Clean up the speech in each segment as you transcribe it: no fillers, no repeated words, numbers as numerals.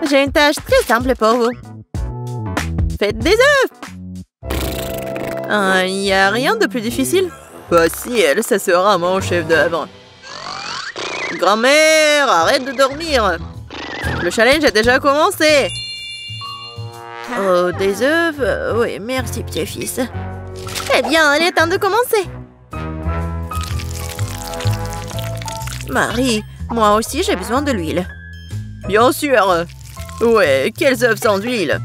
J'ai une tâche très simple pour vous. Faites des œufs! Il n'y a rien de plus difficile? Facile, ça sera mon chef-d'œuvre. Grand-mère, arrête de dormir. Le challenge a déjà commencé. Oh, des œufs? Oui, merci, petit-fils. Eh bien, il est temps de commencer. Marie, moi aussi j'ai besoin de l'huile. Bien sûr. Ouais, quels œufs sans huile?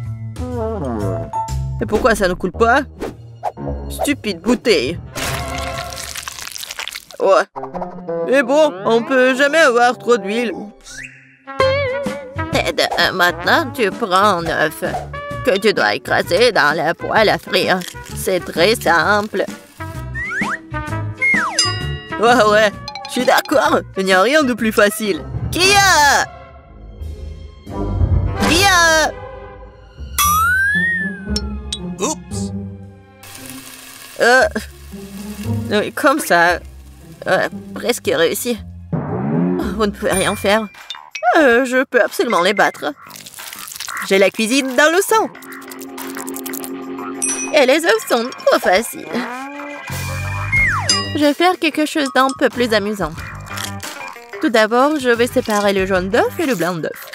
Et pourquoi ça ne coule pas? Stupide bouteille. Ouais. Mais bon, on peut jamais avoir trop d'huile. Ted, maintenant tu prends un œuf que tu dois écraser dans la poêle à frire. C'est très simple. Ouais, je suis d'accord. Il n'y a rien de plus facile. Kia! Oups! Oui, comme ça. Presque réussi. Vous ne pouvez rien faire. Je peux absolument les battre. J'ai la cuisine dans le sang. Et les œufs sont trop faciles. Je vais faire quelque chose d'un peu plus amusant. Tout d'abord, je vais séparer le jaune d'œuf et le blanc d'œuf.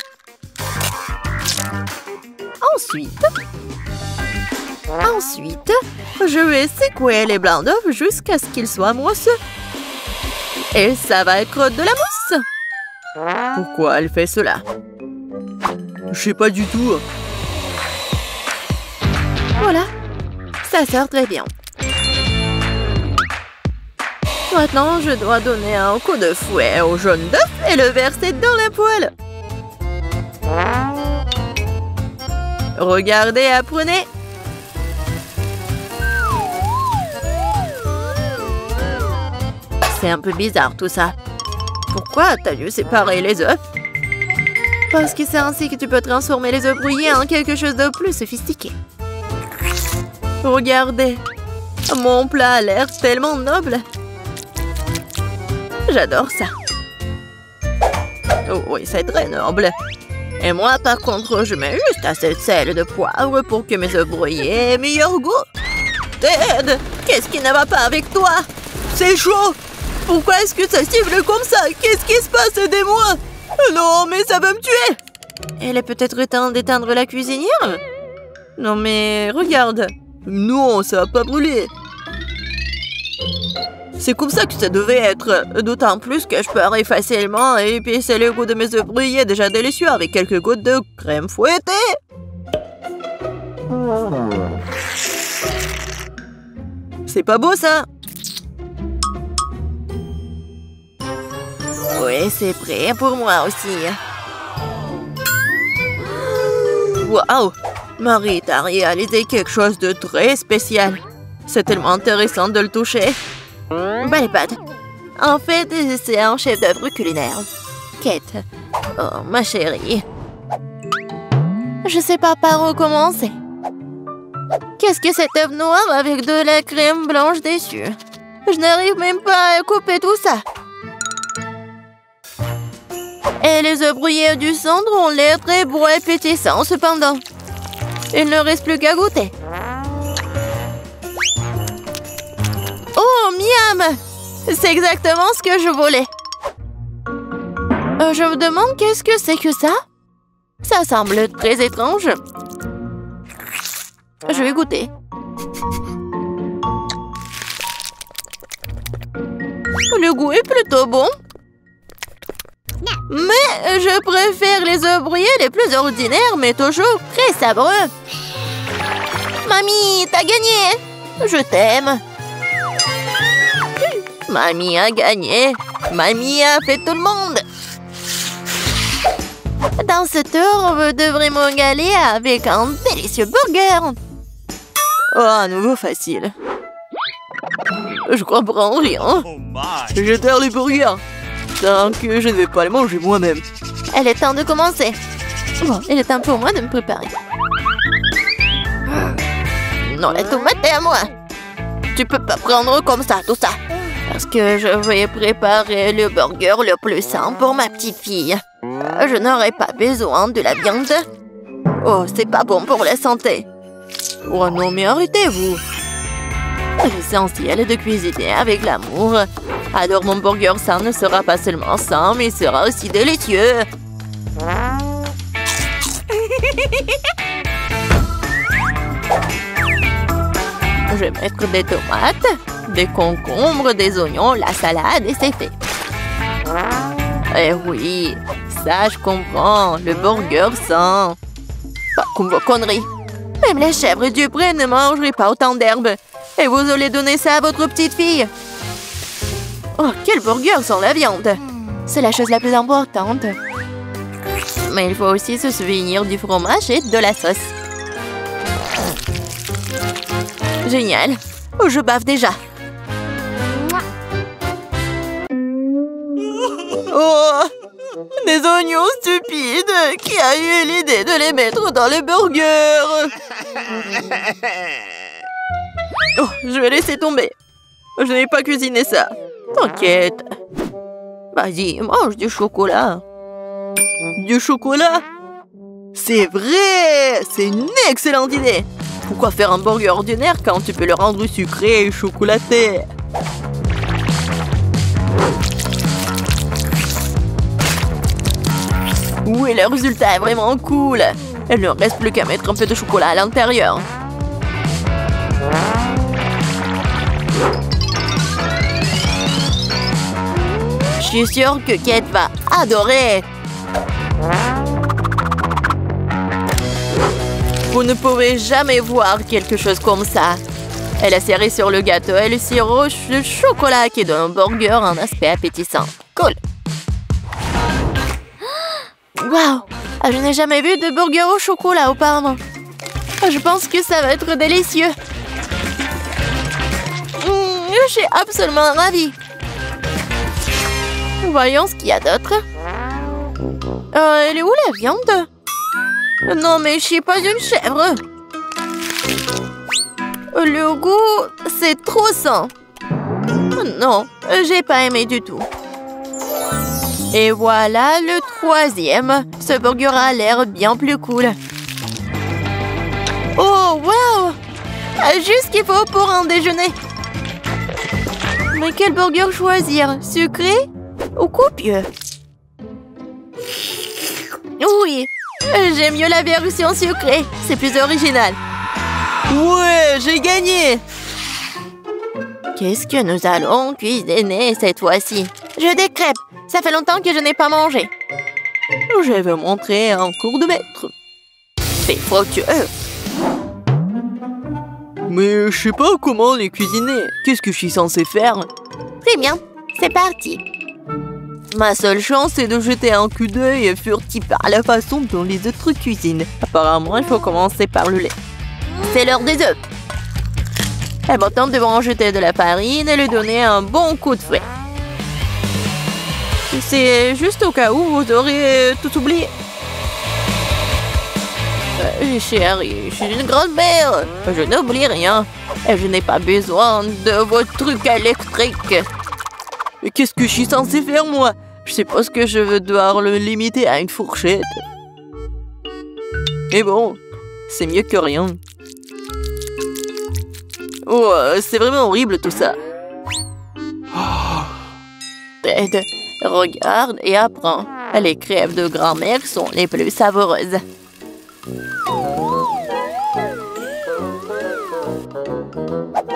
Ensuite, je vais secouer les blancs d'œuf jusqu'à ce qu'ils soient mousseux. Et ça va être de la mousse. Pourquoi elle fait cela? Je sais pas du tout. Voilà, ça sert très bien. Maintenant, je dois donner un coup de fouet au jaune d'œuf et le verser dans la poêle. Regardez, apprenez. C'est un peu bizarre tout ça. Pourquoi t'as dû séparer les œufs? Parce que c'est ainsi que tu peux transformer les œufs brouillés en quelque chose de plus sophistiqué. Regardez. Mon plat a l'air tellement noble. J'adore ça. Oh oui, c'est très noble. Et moi, par contre, je mets juste assez de sel et de poivre pour que mes œufs brouillés aient meilleur goût. Ted, qu'est-ce qui ne va pas avec toi? C'est chaud. Pourquoi est-ce que ça siffle comme ça? Qu'est-ce qui se passe? Aidez-moi! Non, mais ça va me tuer! Elle est peut-être temps d'éteindre la cuisinière? Non, mais regarde. Non, ça va pas brûler. C'est comme ça que ça devait être. D'autant plus que je peux arrêter facilement et épicer le goût de mes œufs brouillés déjà délicieux avec quelques gouttes de crème fouettée. C'est pas beau, ça? Oui, c'est prêt pour moi aussi. Waouh! Marie, t'as réalisé quelque chose de très spécial. C'est tellement intéressant de le toucher. Belle pâte. En fait, c'est un chef-d'œuvre culinaire. Kate. Oh, ma chérie. Je sais pas par où commencer. Qu'est-ce que cet œuf noir avec de la crème blanche dessus? Je n'arrive même pas à couper tout ça. Et les œufs brouillés du centre ont l'air très beaux et pétissants cependant. Il ne reste plus qu'à goûter. Oh, miam! C'est exactement ce que je voulais. Je me demande qu'est-ce que c'est que ça? Ça semble très étrange. Je vais goûter. Le goût est plutôt bon. Mais je préfère les œufs brouillés les plus ordinaires, mais toujours très sabreux. Mamie, t'as gagné! Je t'aime. Mamie a gagné. Mamie a fait tout le monde. Dans ce tour, vous devrez me régaler avec un délicieux burger. Oh, à nouveau facile. Je comprends rien. Je terre les burgers. Tant que je ne vais pas les manger moi-même. Elle est temps de commencer. Bon, il est temps pour moi de me préparer. Non, la tomate est à moi. Tu peux pas prendre comme ça, tout ça. Parce que je vais préparer le burger le plus simple pour ma petite fille. Je n'aurais pas besoin de la viande. Oh, c'est pas bon pour la santé. Oh non, mais arrêtez-vous. L'essentiel est de cuisiner avec l'amour. Alors mon burger sain ne sera pas seulement sain, mais sera aussi délicieux. Je vais mettre des tomates, des concombres, des oignons, la salade et c'est fait. Eh oui, ça je comprends, le burger sain. Pas comme vos conneries. Même les chèvres du pré ne mangeraient pas autant d'herbes. Et vous allez donner ça à votre petite fille. Oh, quel burger sans la viande. C'est la chose la plus importante. Mais il faut aussi se souvenir du fromage et de la sauce. Génial. Oh, je bave déjà. Oh, des oignons stupides. Qui a eu l'idée de les mettre dans le burger? Oh, je vais laisser tomber. Je n'ai pas cuisiné ça. T'inquiète. Vas-y, mange du chocolat. Du chocolat? C'est vrai! C'est une excellente idée! Pourquoi faire un burger ordinaire quand tu peux le rendre sucré et chocolaté? Oui, le résultat est vraiment cool! Il ne reste plus qu'à mettre un peu de chocolat à l'intérieur. Je suis sûre que Kate va adorer! Vous ne pouvez jamais voir quelque chose comme ça. Elle a serré sur le gâteau et le sirop de chocolat qui donne au burger un aspect appétissant. Cool! Waouh! Je n'ai jamais vu de burger au chocolat auparavant. Je pense que ça va être délicieux. Je suis absolument ravie. Voyons ce qu'il y a d'autre. Elle est où la viande? Non, mais je suis pas une chèvre. Le goût, c'est trop sain. Non, j'ai pas aimé du tout. Et voilà le troisième. Ce burger a l'air bien plus cool. Oh, wow! Juste ce qu'il faut pour un déjeuner. Mais quel burger choisir? Sucré ou copieux? Oui, j'aime mieux la version sucrée. C'est plus original. Ouais, j'ai gagné! Qu'est-ce que nous allons cuisiner cette fois-ci? Je des crêpes. Ça fait longtemps que je n'ai pas mangé. Je vais vous montrer un cours de maître. C'est fructueux. Mais je sais pas comment les cuisiner. Qu'est-ce que je suis censée faire? Très bien, c'est parti. Ma seule chance, c'est de jeter un coup d'œil furtif à la façon dont les autres cuisinent. Apparemment, il faut commencer par le lait. C'est l'heure des œufs. Et maintenant, nous devons en jeter de la farine et lui donner un bon coup de fouet. C'est juste au cas où vous aurez tout oublié. Chérie, je suis une grand-mère. Je n'oublie rien. Et je n'ai pas besoin de vos trucs électriques. Mais qu'est-ce que je suis censée faire, moi? Je sais pas ce que je veux devoir le limiter à une fourchette. Mais bon, c'est mieux que rien. Oh, c'est vraiment horrible tout ça. Ted, regarde et apprends. Les crêpes de grand-mère sont les plus savoureuses.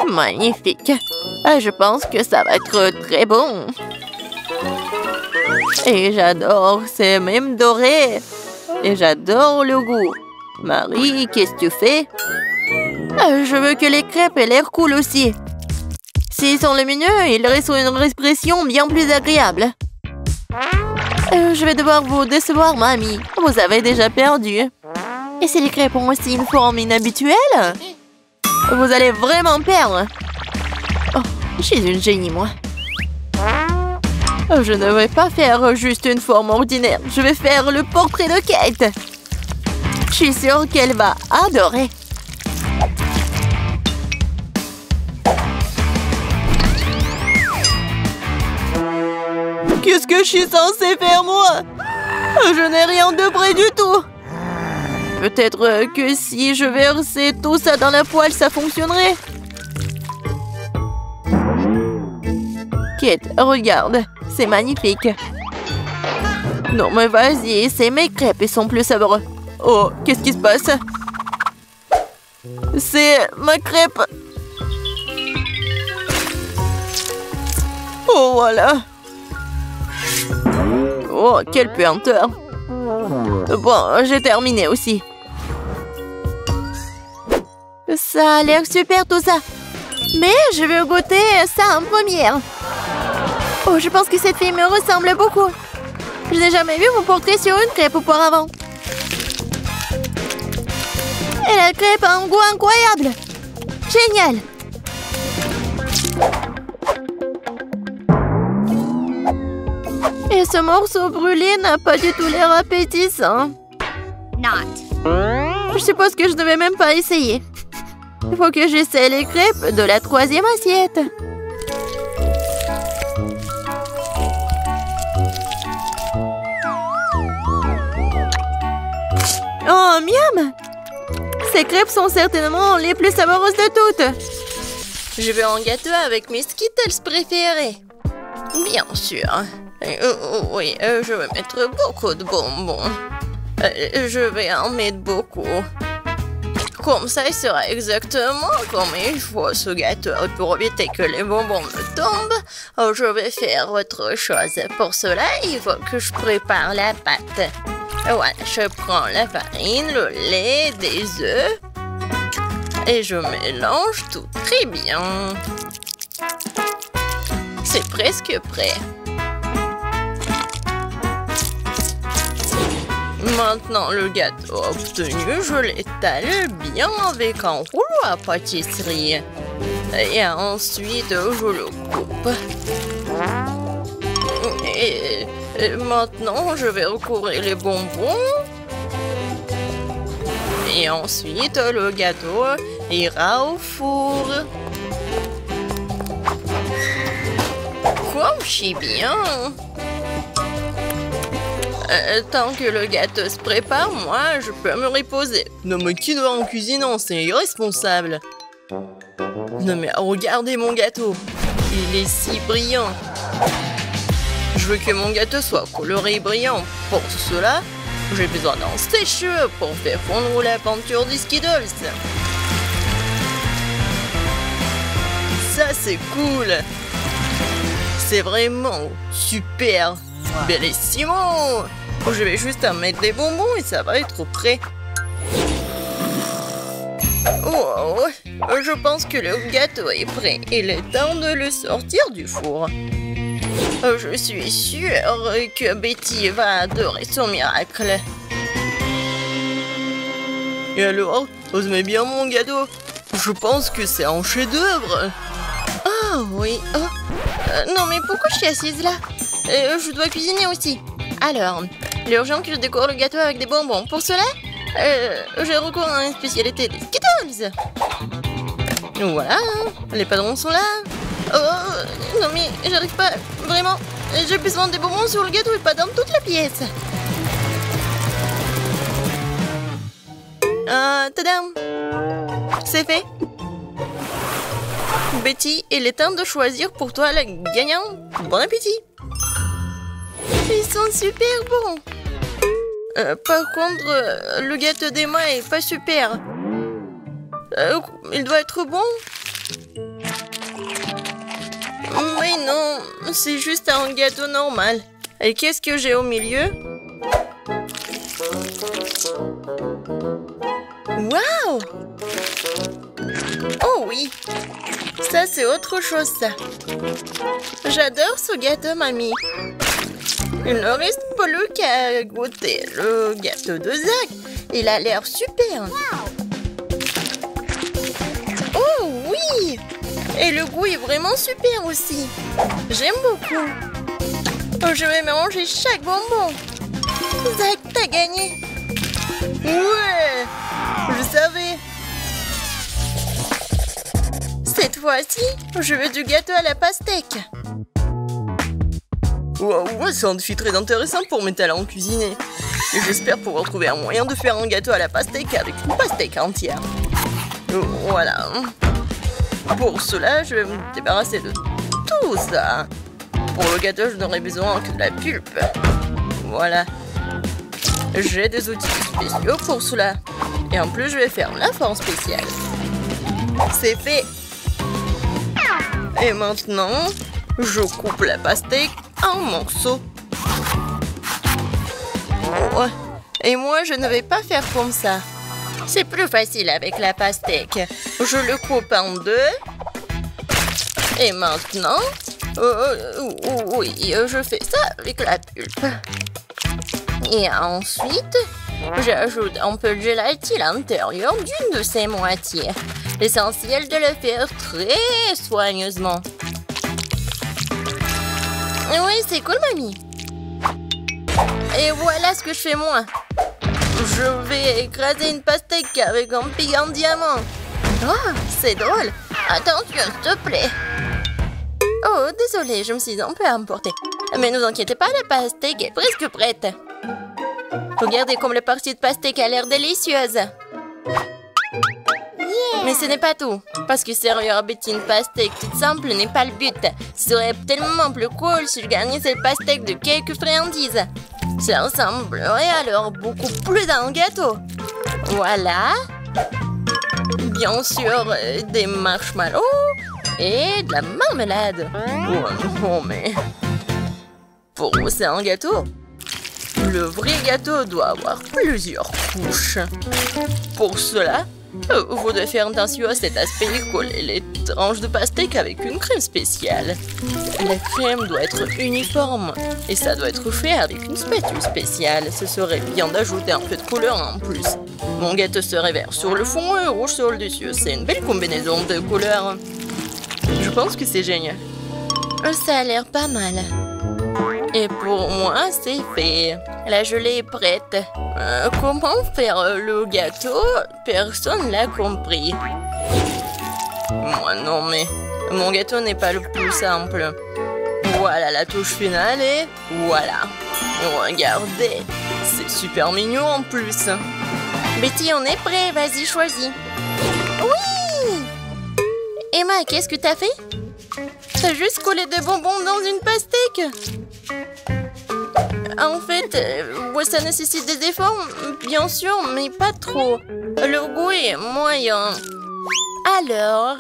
Magnifique. Je pense que ça va être très bon. Et j'adore, c'est même doré. Et j'adore le goût. Marie, qu'est-ce que tu fais? Je veux que les crêpes aient l'air cool aussi. S'ils sont lumineux, ils restent une expression bien plus agréable. Je vais devoir vous décevoir, mamie. Vous avez déjà perdu. Et si les crêpes ont aussi une forme inhabituelle? Vous allez vraiment perdre. Oh, je suis une génie, moi. Je ne vais pas faire juste une forme ordinaire. Je vais faire le portrait de Kate. Je suis sûre qu'elle va adorer. Qu'est-ce que je suis censée faire, moi? Je n'ai rien de près du tout. Peut-être que si je versais tout ça dans la poêle, ça fonctionnerait. Kate, regarde, c'est magnifique. Non mais vas-y, c'est mes crêpes, ils sont plus savoureux. Oh, qu'est-ce qui se passe? C'est ma crêpe. Oh, voilà. Oh, quelle puanteur. Bon, j'ai terminé aussi. Ça a l'air super tout ça. Mais je vais goûter ça en première. Oh, je pense que cette fille me ressemble beaucoup. Je n'ai jamais vu mon portrait sur une crêpe auparavant. Et la crêpe a un goût incroyable. Génial. Et ce morceau brûlé n'a pas du tout l'air appétissant. Je suppose que je ne vais même pas essayer. Il faut que j'essaie les crêpes de la 3e assiette. Oh, miam! Ces crêpes sont certainement les plus savoureuses de toutes. Je veux un gâteau avec mes Skittles préférés. Bien sûr. Oui, je vais mettre beaucoup de bonbons. Je vais en mettre beaucoup. Comme ça, il sera exactement comme il faut ce gâteau. Pour éviter que les bonbons me tombent, je vais faire autre chose. Pour cela, il faut que je prépare la pâte. Voilà, je prends la farine, le lait, des œufs et je mélange tout très bien. C'est presque prêt. Maintenant, le gâteau obtenu, je l'étale bien avec un rouleau à pâtisserie. Et ensuite, je le coupe. Et maintenant, je vais recouvrir les bonbons. Et ensuite, le gâteau ira au four. Comme si bien. Tant que le gâteau se prépare, moi, je peux me reposer. Non, mais qui doit en cuisinant? C'est irresponsable. Non, mais regardez mon gâteau. Il est si brillant. Je veux que mon gâteau soit coloré et brillant. Pour cela, j'ai besoin d'un sèche-cheveux pour faire fondre la peinture des Skittles. Ça, c'est cool. C'est vraiment super. Bellissimo. Je vais juste en mettre des bonbons et ça va être prêt. Oh, je pense que le gâteau est prêt. Il est temps de le sortir du four. Je suis sûre que Betty va adorer son miracle. Et alors, vous aimez bien mon gâteau? Je pense que c'est un chef-d'œuvre. Oh oui. Non mais pourquoi je suis assise là? Je dois cuisiner aussi. Alors, il est urgent que je décore le gâteau avec des bonbons. Pour cela, j'ai recours à une spécialité des Skittles. Voilà, les padrons sont là. Oh, non mais j'arrive pas, vraiment. J'ai besoin des bonbons sur le gâteau et pas dans toute la pièce. Tadam! C'est fait. Betty, il est temps de choisir pour toi la gagnante. Bon appétit! Ils sont super bons. Par contre, le gâteau d'Emma est pas super. Il doit être bon. Mais non, c'est juste un gâteau normal. Et qu'est-ce que j'ai au milieu? Waouh! Oh oui! Ça, c'est autre chose, ça. J'adore ce gâteau, mamie. Il ne reste plus qu'à goûter le gâteau de Zach. Il a l'air super. Oh oui! Et le goût est vraiment super aussi. J'aime beaucoup. Je vais manger chaque bonbon. Zach, t'as gagné. Ouais! Je savais. Cette fois-ci, je veux du gâteau à la pastèque. Wow, c'est un défi très intéressant pour mes talents cuisinés. Et j'espère pouvoir trouver un moyen de faire un gâteau à la pastèque avec une pastèque entière. Voilà. Pour cela, je vais me débarrasser de tout ça. Pour le gâteau, je n'aurai besoin que de la pulpe. Voilà. J'ai des outils spéciaux pour cela. Et en plus, je vais faire la forme spéciale. C'est fait. Et maintenant, je coupe la pastèque en morceaux. Oh. Et moi, je ne vais pas faire comme ça. C'est plus facile avec la pastèque. Je le coupe en deux. Et maintenant, oui, je fais ça avec la pulpe. Et ensuite, j'ajoute un peu de gélatine à l'intérieur d'une de ses moitiés. L'essentiel de le faire très soigneusement. Oui, c'est cool, mamie. Et voilà ce que je fais moi. Je vais écraser une pastèque avec un pic en diamant. Oh, c'est drôle. Attention, s'il te plaît. Oh, désolée, je me suis un peu emportée. Mais ne vous inquiétez pas, la pastèque est presque prête. Regardez comme la partie de pastèque a l'air délicieuse. Mais ce n'est pas tout. Parce que servir à Betty une pastèque toute simple n'est pas le but. Ce serait tellement plus cool si je gagnais cette pastèque de quelques friandises. Ça ressemblerait alors beaucoup plus à un gâteau. Voilà. Bien sûr, des marshmallows et de la marmelade. Oh non, mais... Pour vous, c'est un gâteau. Le vrai gâteau doit avoir plusieurs couches. Pour cela, vous devez faire attention à cet aspect et coller les tranches de pastèque avec une crème spéciale. La crème doit être uniforme et ça doit être fait avec une spatule spéciale. Ce serait bien d'ajouter un peu de couleur en plus. Mon gâteau serait vert sur le fond et rouge sur le dessus. C'est une belle combinaison de couleurs. Je pense que c'est génial. Ça a l'air pas mal. Et pour moi, c'est fait. La gelée est prête. Comment faire le gâteau? Personne l'a compris. Moi non, mais mon gâteau n'est pas le plus simple. Voilà la touche finale et voilà. Regardez, c'est super mignon en plus. Betty, on est prêt, vas-y, choisis. Oui! Emma, qu'est-ce que t'as fait? T'as juste collé des bonbons dans une pastèque. En fait, ça nécessite des efforts, bien sûr, mais pas trop. Le goût est moyen. Alors...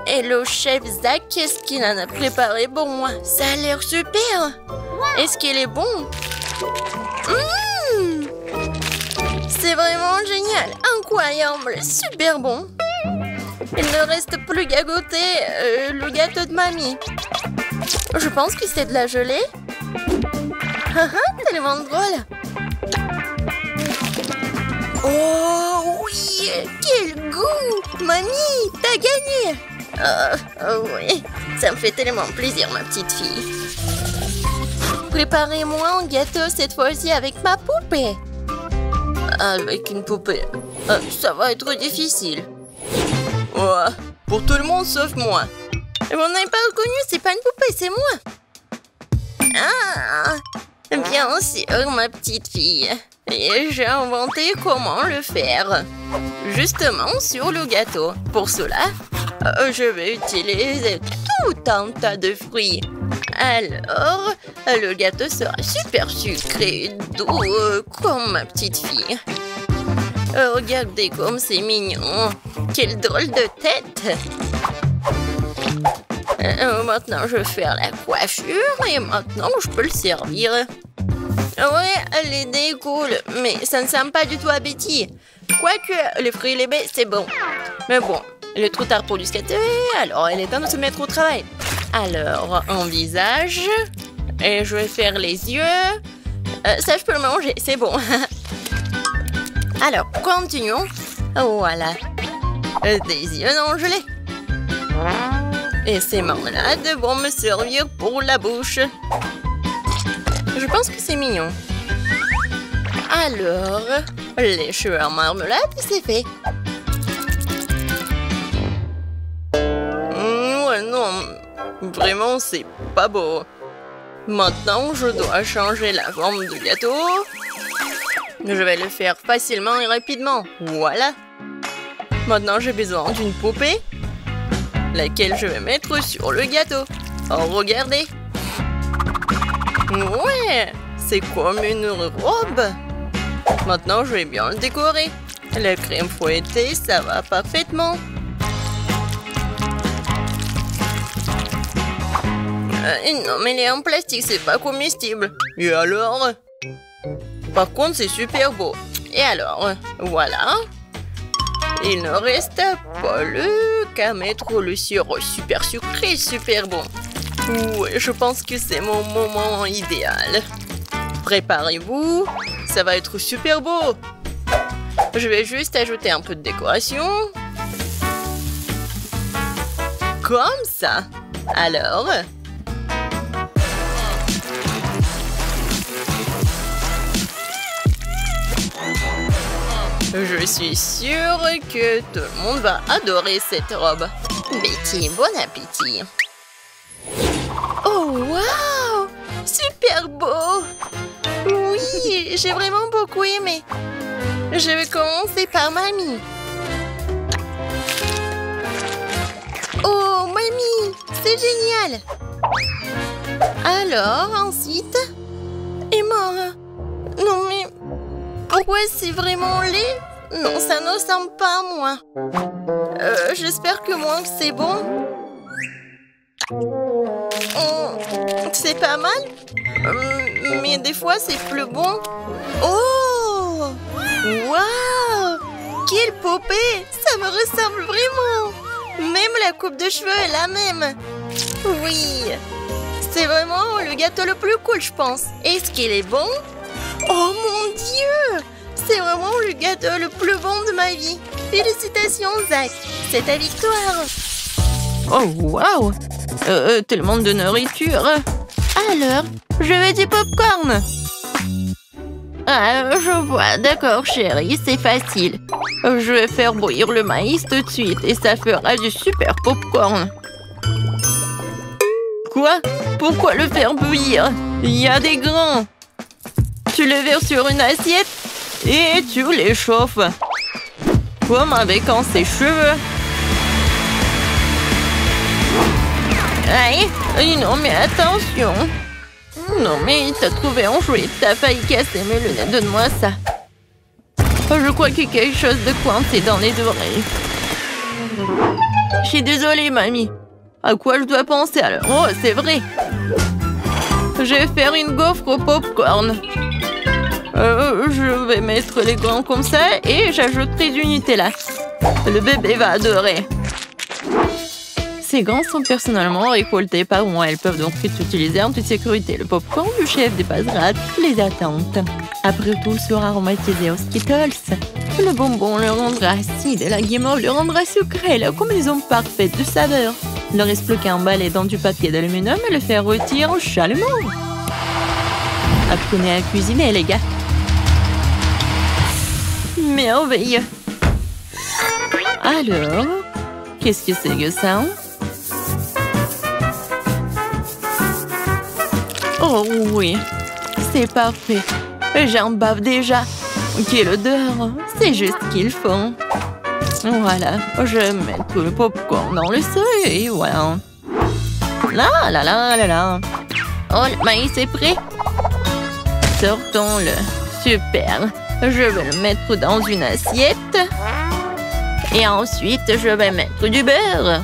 Et le chef Zach, qu'est-ce qu'il en a préparé pour moi? Ça a l'air super. Est-ce qu'il est bon? C'est vraiment génial, incroyable, super bon. Il ne reste plus qu'à goûter le gâteau de mamie. Je pense que c'est de la gelée. Tellement drôle. Oh oui, quel goût! Mamie, t'as gagné! Oui, ça me fait tellement plaisir, ma petite fille. Préparez-moi un gâteau cette fois-ci avec ma poupée. Avec une poupée, ça va être difficile. Ouais, pour tout le monde sauf moi. Vous n'avez pas reconnu, c'est pas une poupée, c'est moi. Ah, bien sûr, ma petite fille. Et j'ai inventé comment le faire. Justement sur le gâteau. Pour cela, je vais utiliser tout un tas de fruits. Alors, le gâteau sera super sucré, doux, comme ma petite fille. Regardez comme c'est mignon. Quelle drôle de tête. Maintenant, je vais faire la coiffure et maintenant, je peux le servir. Ouais, l'idée est cool, mais ça ne semble pas du tout à Betty. Quoique, les fruits et les baies, c'est bon. Mais bon, il est trop tard pour du skater, alors il est temps de se mettre au travail. Alors, un visage, et je vais faire les yeux. Ça, je peux le manger, c'est bon. Alors, continuons. Voilà. Des yeux non gelés. Et ces marmelades vont me servir pour la bouche. Je pense que c'est mignon. Alors, les cheveux en marmelade, c'est fait. Ouais, non, vraiment, c'est pas beau. Maintenant, je dois changer la forme du gâteau. Je vais le faire facilement et rapidement. Voilà. Maintenant, j'ai besoin d'une poupée, laquelle je vais mettre sur le gâteau. Oh, regardez. Ouais, c'est comme une robe. Maintenant, je vais bien le décorer. La crème fouettée, ça va parfaitement. Non, mais elle est en plastique, c'est pas comestible. Et alors? Par contre, c'est super beau. Et alors? Voilà. Il ne reste pas qu'à mettre le sirop super sucré, super bon. Ouais, je pense que c'est mon moment idéal. Préparez-vous, ça va être super beau. Je vais juste ajouter un peu de décoration. Comme ça. Alors... Je suis sûre que tout le monde va adorer cette robe. Betty, bon appétit. Oh, waouh! Super beau! Oui, j'ai vraiment beaucoup aimé. Je vais commencer par mamie. Oh, mamie, c'est génial! Alors, ensuite... Et moi? Non, mais... Pourquoi c'est vraiment laid? Non, ça ne ressemble pas à moi. J'espère que moi, c'est bon. C'est pas mal. Mais des fois, c'est plus bon. Oh! Waouh! Quelle poupée! Ça me ressemble vraiment. Même la coupe de cheveux est la même. Oui. C'est vraiment le gâteau le plus cool, je pense. Est-ce qu'il est bon? Oh mon Dieu! C'est vraiment le gâteau le plus bon de ma vie. Félicitations, Zach. C'est ta victoire. Oh, waouh! Tellement de nourriture. Alors, je veux du popcorn. Ah, je vois. D'accord, chérie, c'est facile. Je vais faire bouillir le maïs tout de suite et ça fera du super popcorn. Quoi? Pourquoi le faire bouillir? Il y a des grains. Tu le verses sur une assiette et tu les chauffes. Comme avec un sèche-cheveux. Aïe, non mais attention. Non mais t'as trouvé un jouet, t'as failli casser mes lunettes, donne-moi ça. Je crois qu'il y a quelque chose de coincé dans les oreilles. Je suis désolée, mamie. À quoi je dois penser alors? Oh, c'est vrai. Je vais faire une gaufre au popcorn. Je vais mettre les grains comme ça et j'ajouterai du Nutella. Le bébé va adorer. Ces grains sont personnellement récoltés par moi. Elles peuvent donc être utilisées en toute sécurité. Le popcorn du chef dépassera toutes les attentes. Après tout, il sera aromatisé aux Skittles. Le bonbon le rendra acide et la guimauve le rendra sucré. La combinaison parfaite de saveurs. Il ne reste plus qu'à emballer dans du papier d'aluminium et le faire rôtir chalumeau. Apprenez à cuisiner, les gars. Merveilleux. Alors, qu'est-ce que c'est que ça? Oh oui, c'est parfait. J'en bave déjà. Quelle odeur. C'est juste ce qu'il faut. Voilà, je vais mettre le popcorn dans le seuil et voilà. Là, là, là, là, là. Oh, le maïs est prêt. Sortons-le. Super. Je vais le mettre dans une assiette. Et ensuite, je vais mettre du beurre.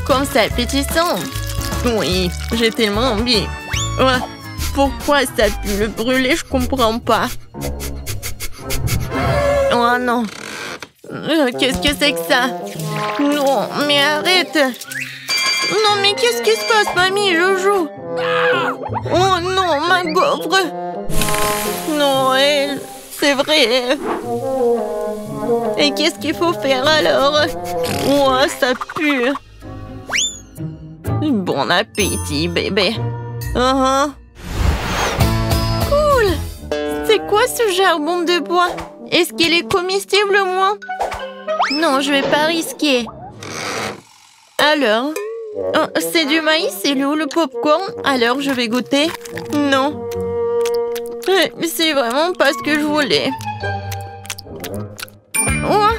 Comme ça, appétissant. Oui, j'ai tellement envie. Pourquoi ça pue le brûler, je comprends pas. Oh non. Qu'est-ce que c'est que ça? Non, mais arrête. Non, mais qu'est-ce qui se passe, mamie? Je joue. Oh non, ma gaufre. Non, elle... C'est vrai. Et qu'est-ce qu'il faut faire alors? Oh, ça pue. Bon appétit, bébé. Cool. C'est quoi ce charbon de bois? Est-ce qu'il est comestible, moi? Non, je vais pas risquer. Alors, Oh, c'est du maïs, c'est où le popcorn? Alors je vais goûter. Non. C'est vraiment pas ce que je voulais. Oh,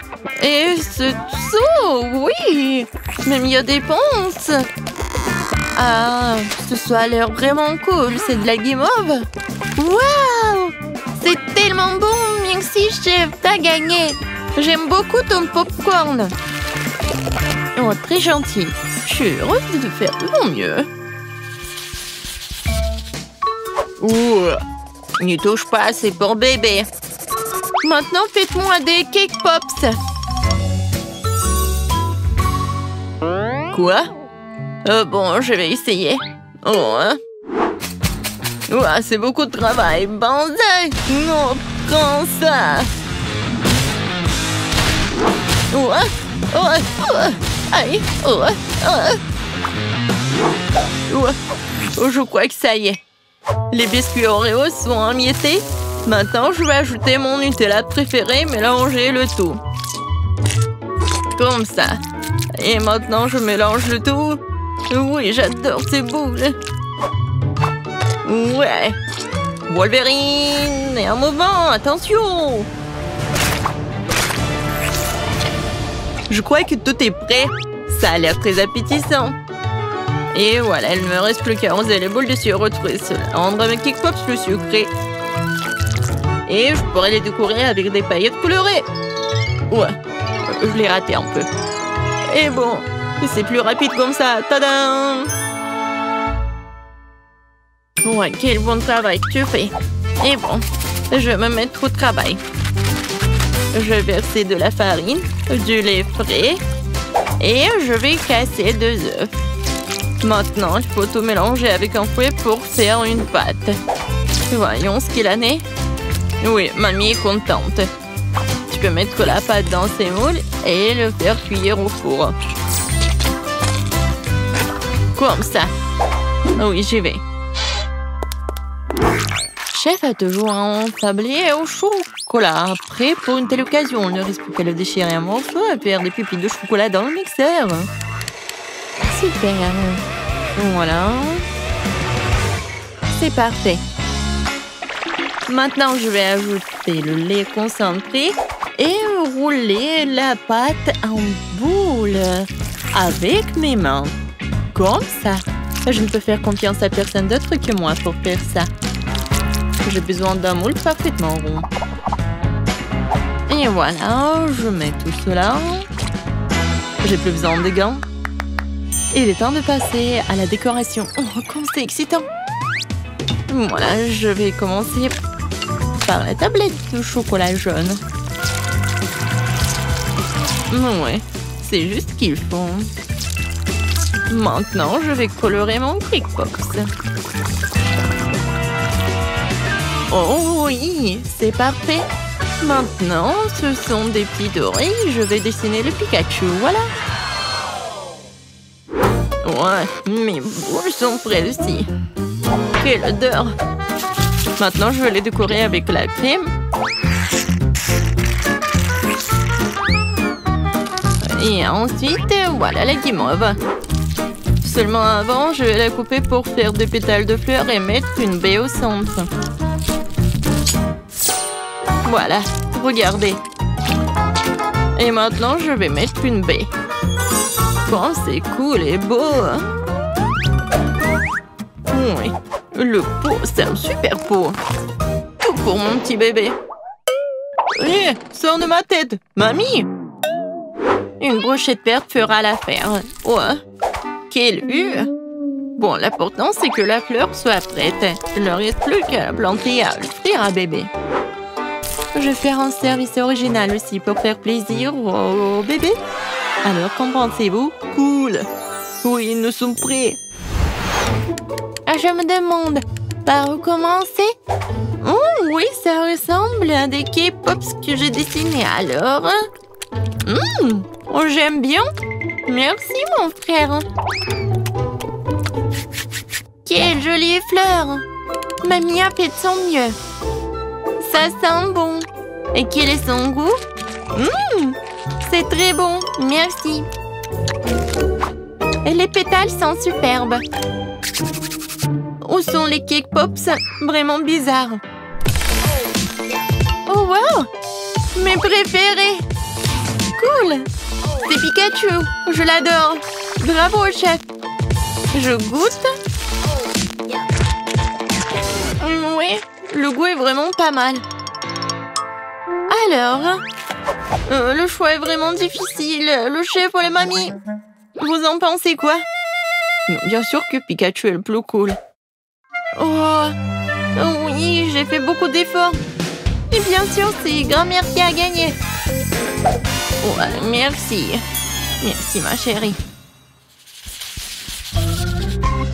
et ce saut, oui. Même il y a des ponces. Ah, ce a l'air vraiment cool. C'est de la guimauve. Waouh! C'est tellement bon. Merci, chef. T'as gagné. J'aime beaucoup ton popcorn. Oh, très gentil. Je suis heureuse de faire de mon mieux. Ouh, n'y touche pas, c'est pour bébé. Maintenant, faites-moi des cake pops. Quoi? Bon, je vais essayer. Oh, hein? Ouah, c'est beaucoup de travail. Banzai! Non, prends ça. Ouah, ouah, ouah. Aïe, ouah, ouah. Ouah. Oh, je crois que ça y est. Les biscuits Oreo sont émiettés. Maintenant, je vais ajouter mon Nutella préféré, mélanger le tout. Comme ça. Et maintenant, je mélange le tout. Oui, j'adore ces boules. Ouais. Wolverine! Et un mouvement, attention! Je crois que tout est prêt. Ça a l'air très appétissant. Et voilà, il ne me reste plus qu'à arroser les boules de sirop de cela. Rendre mes cake pops plus sucrés. Et je pourrais les décorer avec des paillettes colorées. Ouais, je l'ai raté un peu. Et bon, c'est plus rapide comme ça. Tadam! Ouais, quel bon travail que tu fais. Et bon, je vais me mettre au travail. Je vais verser de la farine, du lait frais et je vais casser 2 œufs. Maintenant, il faut tout mélanger avec un fouet pour faire une pâte. Voyons ce qu'il en est. Oui, mamie est contente. Tu peux mettre la pâte dans ces moules et le faire cuire au four. Comme ça. Oui, j'y vais. Chef a toujours un tablier au chocolat. Prêt pour une telle occasion. On ne risque plus qu'à le déchirer un morceau et faire des pupilles de chocolat dans le mixeur. Super. Voilà. C'est parfait. Maintenant, je vais ajouter le lait concentré et rouler la pâte en boule avec mes mains. Comme ça. Je ne peux faire confiance à personne d'autre que moi pour faire ça. J'ai besoin d'un moule parfaitement rond. Et voilà, je mets tout cela. J'ai plus besoin de gants. Il est temps de passer à la décoration. Oh, comme c'est excitant! Voilà, je vais commencer par la tablette de chocolat jaune. Ouais, c'est juste ce qu'il faut. Maintenant, je vais colorer mon cake box. Oh oui, c'est parfait. Maintenant, ce sont des petits oreilles. Je vais dessiner le Pikachu, voilà. Ouais, mes boules sont prêtes aussi. Quelle odeur! Maintenant, je vais les décorer avec la crème. Et ensuite, voilà la guimauve. Seulement avant, je vais la couper pour faire des pétales de fleurs et mettre une baie au centre. Voilà, regardez. Et maintenant, je vais mettre une baie. Oh, c'est cool et beau. Oui, le pot, c'est un super pot. Tout pour mon petit bébé. Hé, sors de ma tête, mamie. Une brochette verte fera l'affaire. Ouais, quelle vue. Bon, l'important, c'est que la fleur soit prête. Il ne reste plus qu'à la planter et à l'offrir à bébé. Je vais faire un service original aussi pour faire plaisir au bébé. Alors, qu'en pensez-vous? Cool. Oui, nous sommes prêts. Ah, je me demande, par où commencer? Oh, oui, ça ressemble à des cake pops que j'ai dessinés. Alors, oh, j'aime bien. Merci, mon frère. Quelle jolie fleur. Mamie a fait de son mieux. Ça sent bon. Et quel est son goût? C'est très bon, merci. Les pétales sont superbes. Où sont les cake pops? Vraiment bizarres. Oh wow! Mes préférés! Cool! C'est Pikachu! Je l'adore! Bravo, chef! Je goûte? Oui, le goût est vraiment pas mal. Alors, le choix est vraiment difficile. Le chef ou la mamie? Vous en pensez quoi? Bien sûr que Pikachu est le plus cool. Oh, oui, j'ai fait beaucoup d'efforts. Et bien sûr, c'est grand-mère qui a gagné. Ouais, merci. Merci, ma chérie.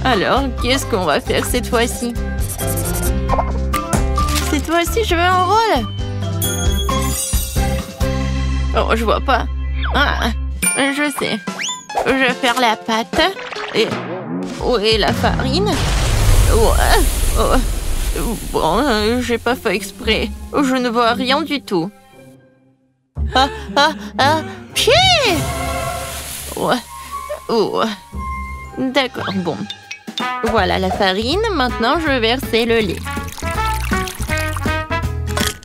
Alors, qu'est-ce qu'on va faire cette fois-ci? Cette fois-ci, je veux un rôle. Oh, je vois pas. Ah, je sais. Je vais faire la pâte. Et... où est la farine? Ouais. Oh. Bon, j'ai pas fait exprès. Je ne vois rien du tout. Pied! Ouais. Oh. D'accord, bon. Voilà la farine. Maintenant, je vais verser le lait.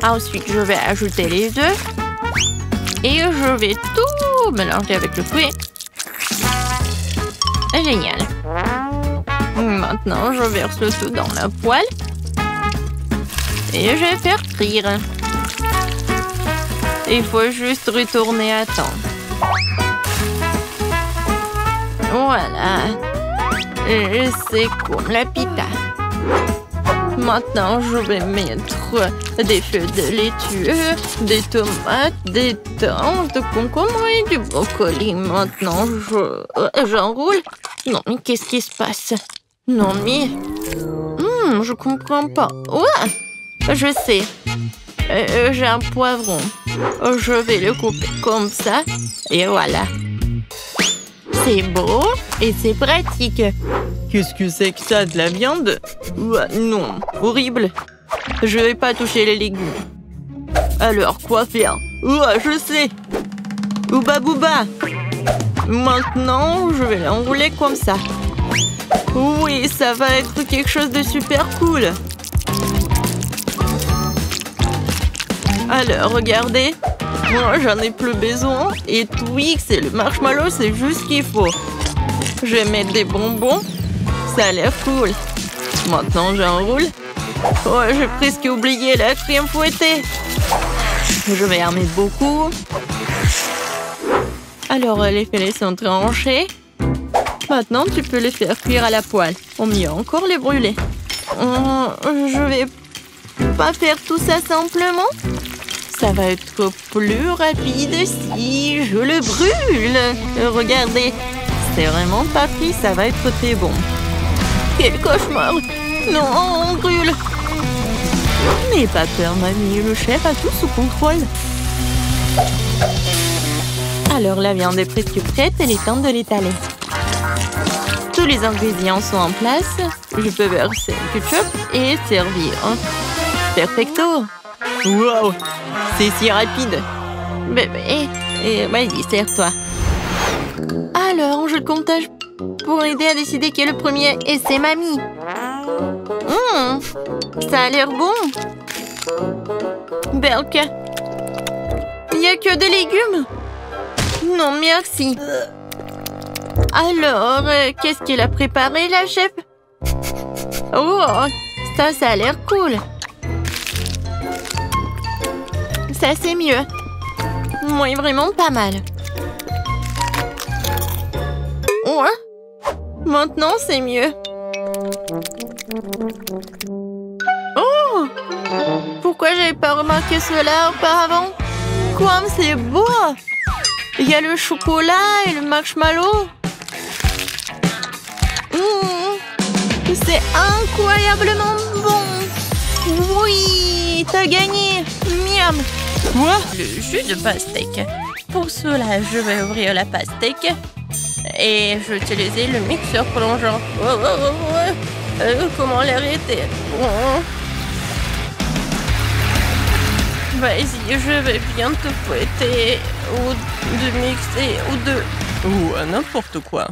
Ensuite, je vais ajouter les œufs. Et je vais tout mélanger avec le fruit. Génial. Maintenant, je verse le tout dans la poêle. Et je vais faire frire. Il faut juste retourner à temps. Voilà. C'est comme la pita. Maintenant, je vais mettre des feuilles de laitue, des tomates, des thym, de concombre et du brocoli. Maintenant, j'enroule. Non, mais qu'est-ce qui se passe? Non, mais... je comprends pas. Ouais, je sais. J'ai un poivron. Je vais le couper comme ça. Et voilà. C'est beau et c'est pratique. Qu'est-ce que c'est que ça, de la viande? Ouais, non, horrible. Je vais pas toucher les légumes. Alors, quoi faire? Ouais, je sais. Ouba bouba. Maintenant, je vais l'enrouler comme ça. Oui, ça va être quelque chose de super cool. Alors, regardez. Moi, j'en ai plus besoin. Et Twix et le marshmallow, c'est juste ce qu'il faut. Je vais mettre des bonbons. Ça a l'air cool. Maintenant, j'enroule. Oh, j'ai presque oublié la crème fouettée. Je vais en mettre beaucoup. Alors, les filets sont tranchés. Maintenant, tu peux les faire cuire à la poêle. Ou mieux encore, les brûler. Je vais pas faire tout ça simplement. Ça va être plus rapide si je le brûle. Regardez, c'est vraiment pas pris, ça va être très bon. Quel cauchemar! Non, on brûle. N'aie pas peur, mamie, le chef a tout sous contrôle. Alors, la viande est presque prête, il est temps de l'étaler. Tous les ingrédients sont en place. Je peux verser le ketchup et servir. Perfecto! Wow! C'est si rapide! Bébé, vas-y, sers-toi. Alors, je comptage pour aider à décider qui est le premier, et c'est mamie. Ça a l'air bon. Berk, il n'y a que des légumes. Non, merci. Alors, qu'est-ce qu'elle a préparé, la chef? Oh, ça a l'air cool. Ça, c'est mieux. Oui, vraiment pas mal. Ouais. Maintenant, c'est mieux. Oh! Pourquoi j'avais pas remarqué cela auparavant? Comme c'est beau! Il y a le chocolat et le marshmallow. C'est incroyablement bon. Oui, t'as gagné. Miam. Quoi? Le jus de pastèque. Pour cela, je vais ouvrir la pastèque et je vais utiliser le mixeur plongeant. Comment l'arrêter? Vas-y, je vais bien te fouetter ou de mixer ou de... ou n'importe quoi.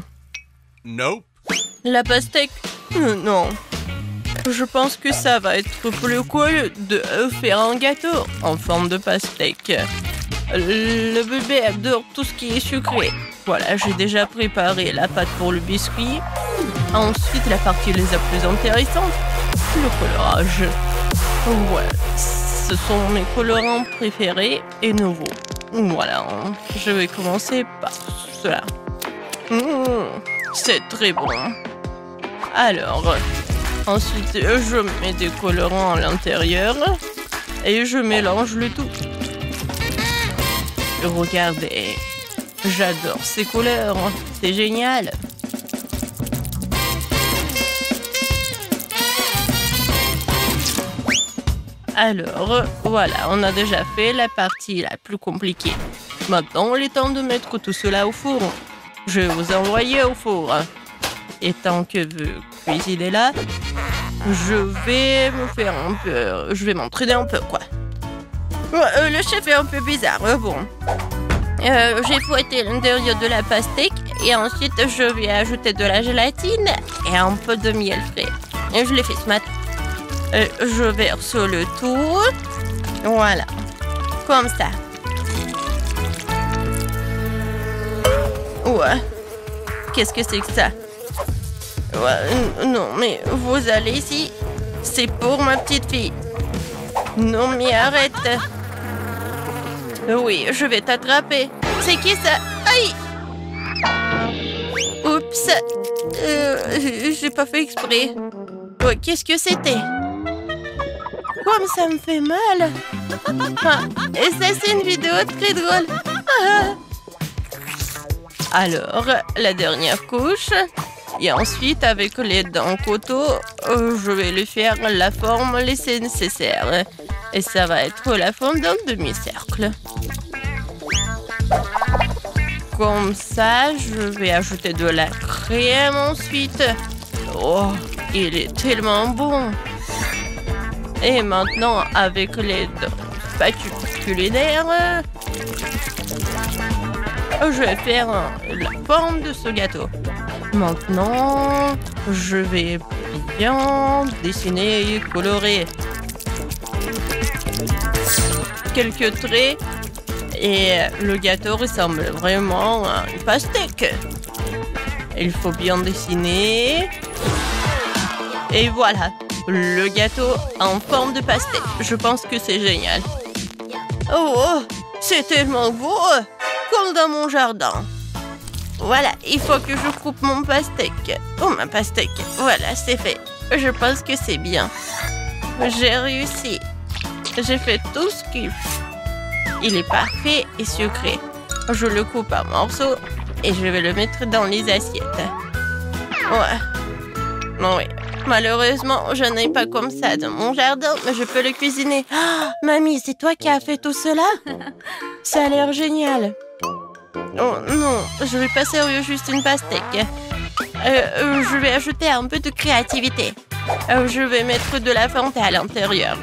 Nope. La pastèque? Non. Je pense que ça va être plus cool de faire un gâteau en forme de pastèque. Le bébé adore tout ce qui est sucré. Voilà, j'ai déjà préparé la pâte pour le biscuit. Ensuite, la partie la plus intéressante, le colorage. Voilà, ce sont mes colorants préférés et nouveaux. Voilà, je vais commencer par cela. C'est très bon. Alors, ensuite, je mets des colorants à l'intérieur et je mélange le tout. Regardez, j'adore ces couleurs, c'est génial. Alors, voilà, on a déjà fait la partie la plus compliquée. Maintenant, il est temps de mettre tout cela au four. Je vais vous envoyer au four. Et tant que vous cuisinez là, je vais me faire un peu... Je vais m'entraîner un peu, quoi. Le chef est un peu bizarre, bon. J'ai fouetté l'intérieur de la pastèque et ensuite je vais ajouter de la gélatine et un peu de miel frais. Et je l'ai fait ce matin. Je verse le tout. Voilà. Comme ça. Ouais. Qu'est-ce que c'est que ça? Ouais, non, mais vous allez ici. C'est pour ma petite fille. Non, mais arrête. Oui, je vais t'attraper. C'est qui ça? Aïe! Oups. J'ai pas fait exprès. Oh, qu'est-ce que c'était? Comme ça me fait mal. Ah, et ça, c'est une vidéo très drôle. Ah. Alors, la dernière couche. Et ensuite, avec les dents couteau, je vais lui faire la forme laissée nécessaire. Et ça va être la forme d'un demi-cercle. Comme ça, je vais ajouter de la crème ensuite. Oh, il est tellement bon. Et maintenant, avec les spatules culinaires, je vais faire la forme de ce gâteau. Maintenant, je vais bien dessiner et colorer quelques traits et le gâteau ressemble vraiment à une pastèque. Il faut bien dessiner et voilà, le gâteau en forme de pastèque. Je pense que c'est génial. Oh, c'est tellement beau, comme dans mon jardin. Voilà, il faut que je coupe mon pastèque. Oh, ma pastèque. Voilà, c'est fait. Je pense que c'est bien. J'ai réussi. J'ai fait tout ce qu'il faut. Il est parfait et sucré. Je le coupe en morceaux et je vais le mettre dans les assiettes. Ouais. Oui. Malheureusement, je n'ai pas comme ça dans mon jardin, mais je peux le cuisiner. Oh, mamie, c'est toi qui as fait tout cela? Ça a l'air génial. Oh non, je vais pas servir juste une pastèque. Je vais ajouter un peu de créativité. Je vais mettre de la Fanta à l'intérieur.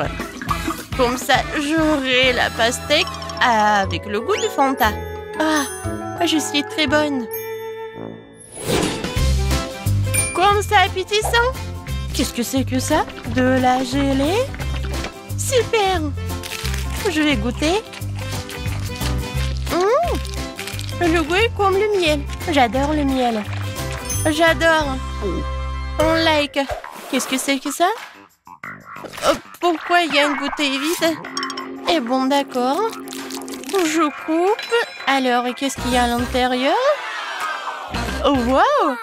Comme ça, j'aurai la pastèque avec le goût de Fanta. Ah, je suis très bonne. Comme ça, appétissant. Qu'est-ce que c'est que ça? De la gelée? Super. Je vais goûter. Le goût est comme le miel. J'adore le miel. J'adore. On like. Qu'est-ce que c'est que ça? Pourquoi il y a une bouteille vide? Eh bon, d'accord. Je coupe. Alors, qu'est-ce qu'il y a à l'intérieur? Oh, wow!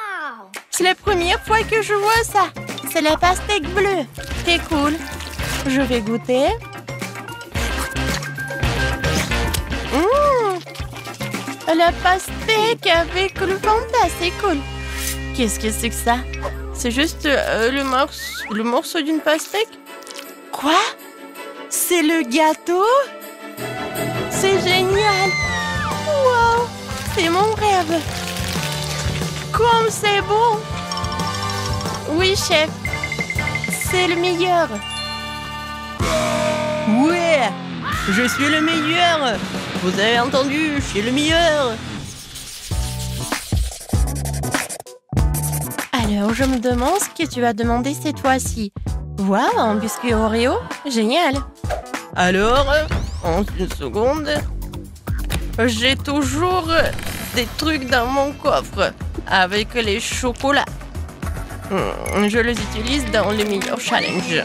C'est la première fois que je vois ça. C'est la pastèque bleue. C'est cool. Je vais goûter. La pastèque avec le Fanta, c'est cool. Qu'est-ce que c'est que ça? C'est juste le morceau d'une pastèque? Quoi? C'est le gâteau? C'est génial! Wow! C'est mon rêve! Comme c'est bon! Oui, chef! C'est le meilleur! Ouais! Je suis le meilleur! Vous avez entendu, je suis le meilleur! Alors, je me demande ce que tu vas demander cette fois-ci. Waouh, un biscuit Oreo? Génial! Alors, en une seconde, j'ai toujours des trucs dans mon coffre avec les chocolats. Je les utilise dans les meilleurs challenges.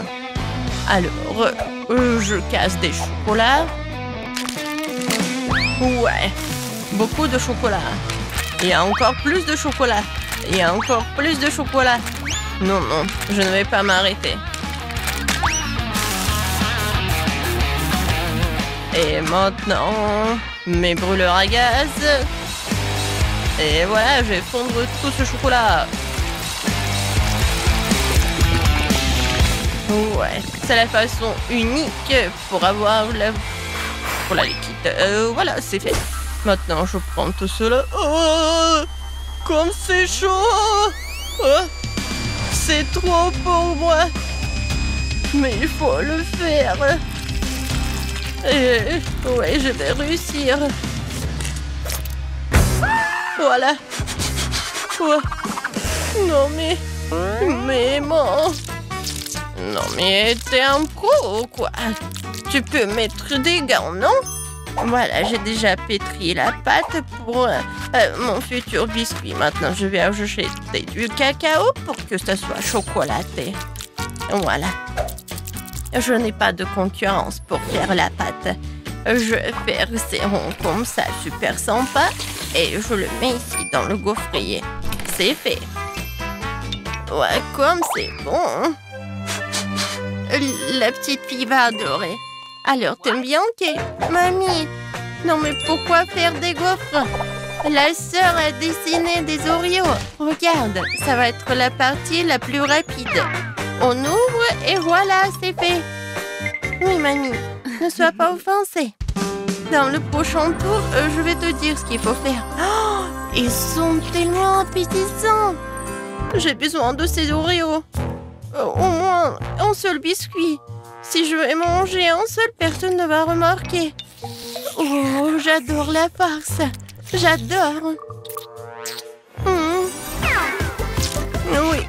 Alors, je casse des chocolats. Ouais, beaucoup de chocolat. Il y a encore plus de chocolat. Il y a encore plus de chocolat. Non, non, je ne vais pas m'arrêter. Et maintenant, mes brûleurs à gaz. Et voilà, je vais fondre tout ce chocolat. Ouais, c'est la façon unique pour avoir la liquide. Voilà, c'est fait. Maintenant, je prends tout cela. Oh, comme c'est chaud! Oh, c'est trop pour moi. Mais il faut le faire. Et ouais, je vais réussir. Voilà. Oh. Non mais bon. Non mais t'es un pro ou quoi? Tu peux mettre des gants, non? Voilà, j'ai déjà pétri la pâte pour mon futur biscuit. Maintenant, je vais ajouter du cacao pour que ça soit chocolaté. Voilà. Je n'ai pas de concurrence pour faire la pâte. Je vais faire ces ronds comme ça, super sympa. Et je le mets ici dans le gaufrier. C'est fait. Ouais, comme c'est bon. La petite fille va adorer. Alors, t'aimes bien, ok? Mamie, non mais pourquoi faire des gaufres? La sœur a dessiné des Oreos. Regarde, ça va être la partie la plus rapide. On ouvre et voilà, c'est fait. Oui, mamie, ne sois pas offensée. Dans le prochain tour, je vais te dire ce qu'il faut faire. Oh, ils sont tellement appétissants. J'ai besoin de ces Oreos. Au moins un seul biscuit. Si je vais manger un seul, personne ne va remarquer. Oh, j'adore la farce. J'adore. Oui,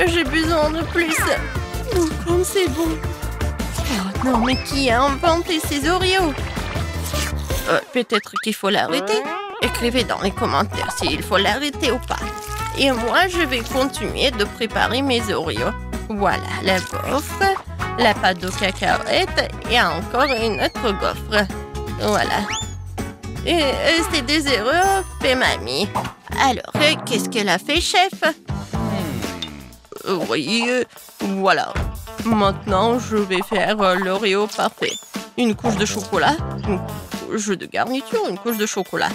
j'ai besoin de plus. Oh, comme c'est bon. Oh non, mais qui a inventé ces Oreos? Peut-être qu'il faut l'arrêter. Écrivez dans les commentaires s'il faut l'arrêter ou pas. Et moi, je vais continuer de préparer mes Oreos. Voilà, la gaufre, la pâte de cacahuète et encore une autre gaufre. Voilà. Et c'est des erreurs fait mamie. Alors, qu'est-ce qu'elle a fait, chef? Oui, voilà. Maintenant, je vais faire l'Oreo parfait. Une couche de chocolat, une couche de garniture, une couche de chocolat.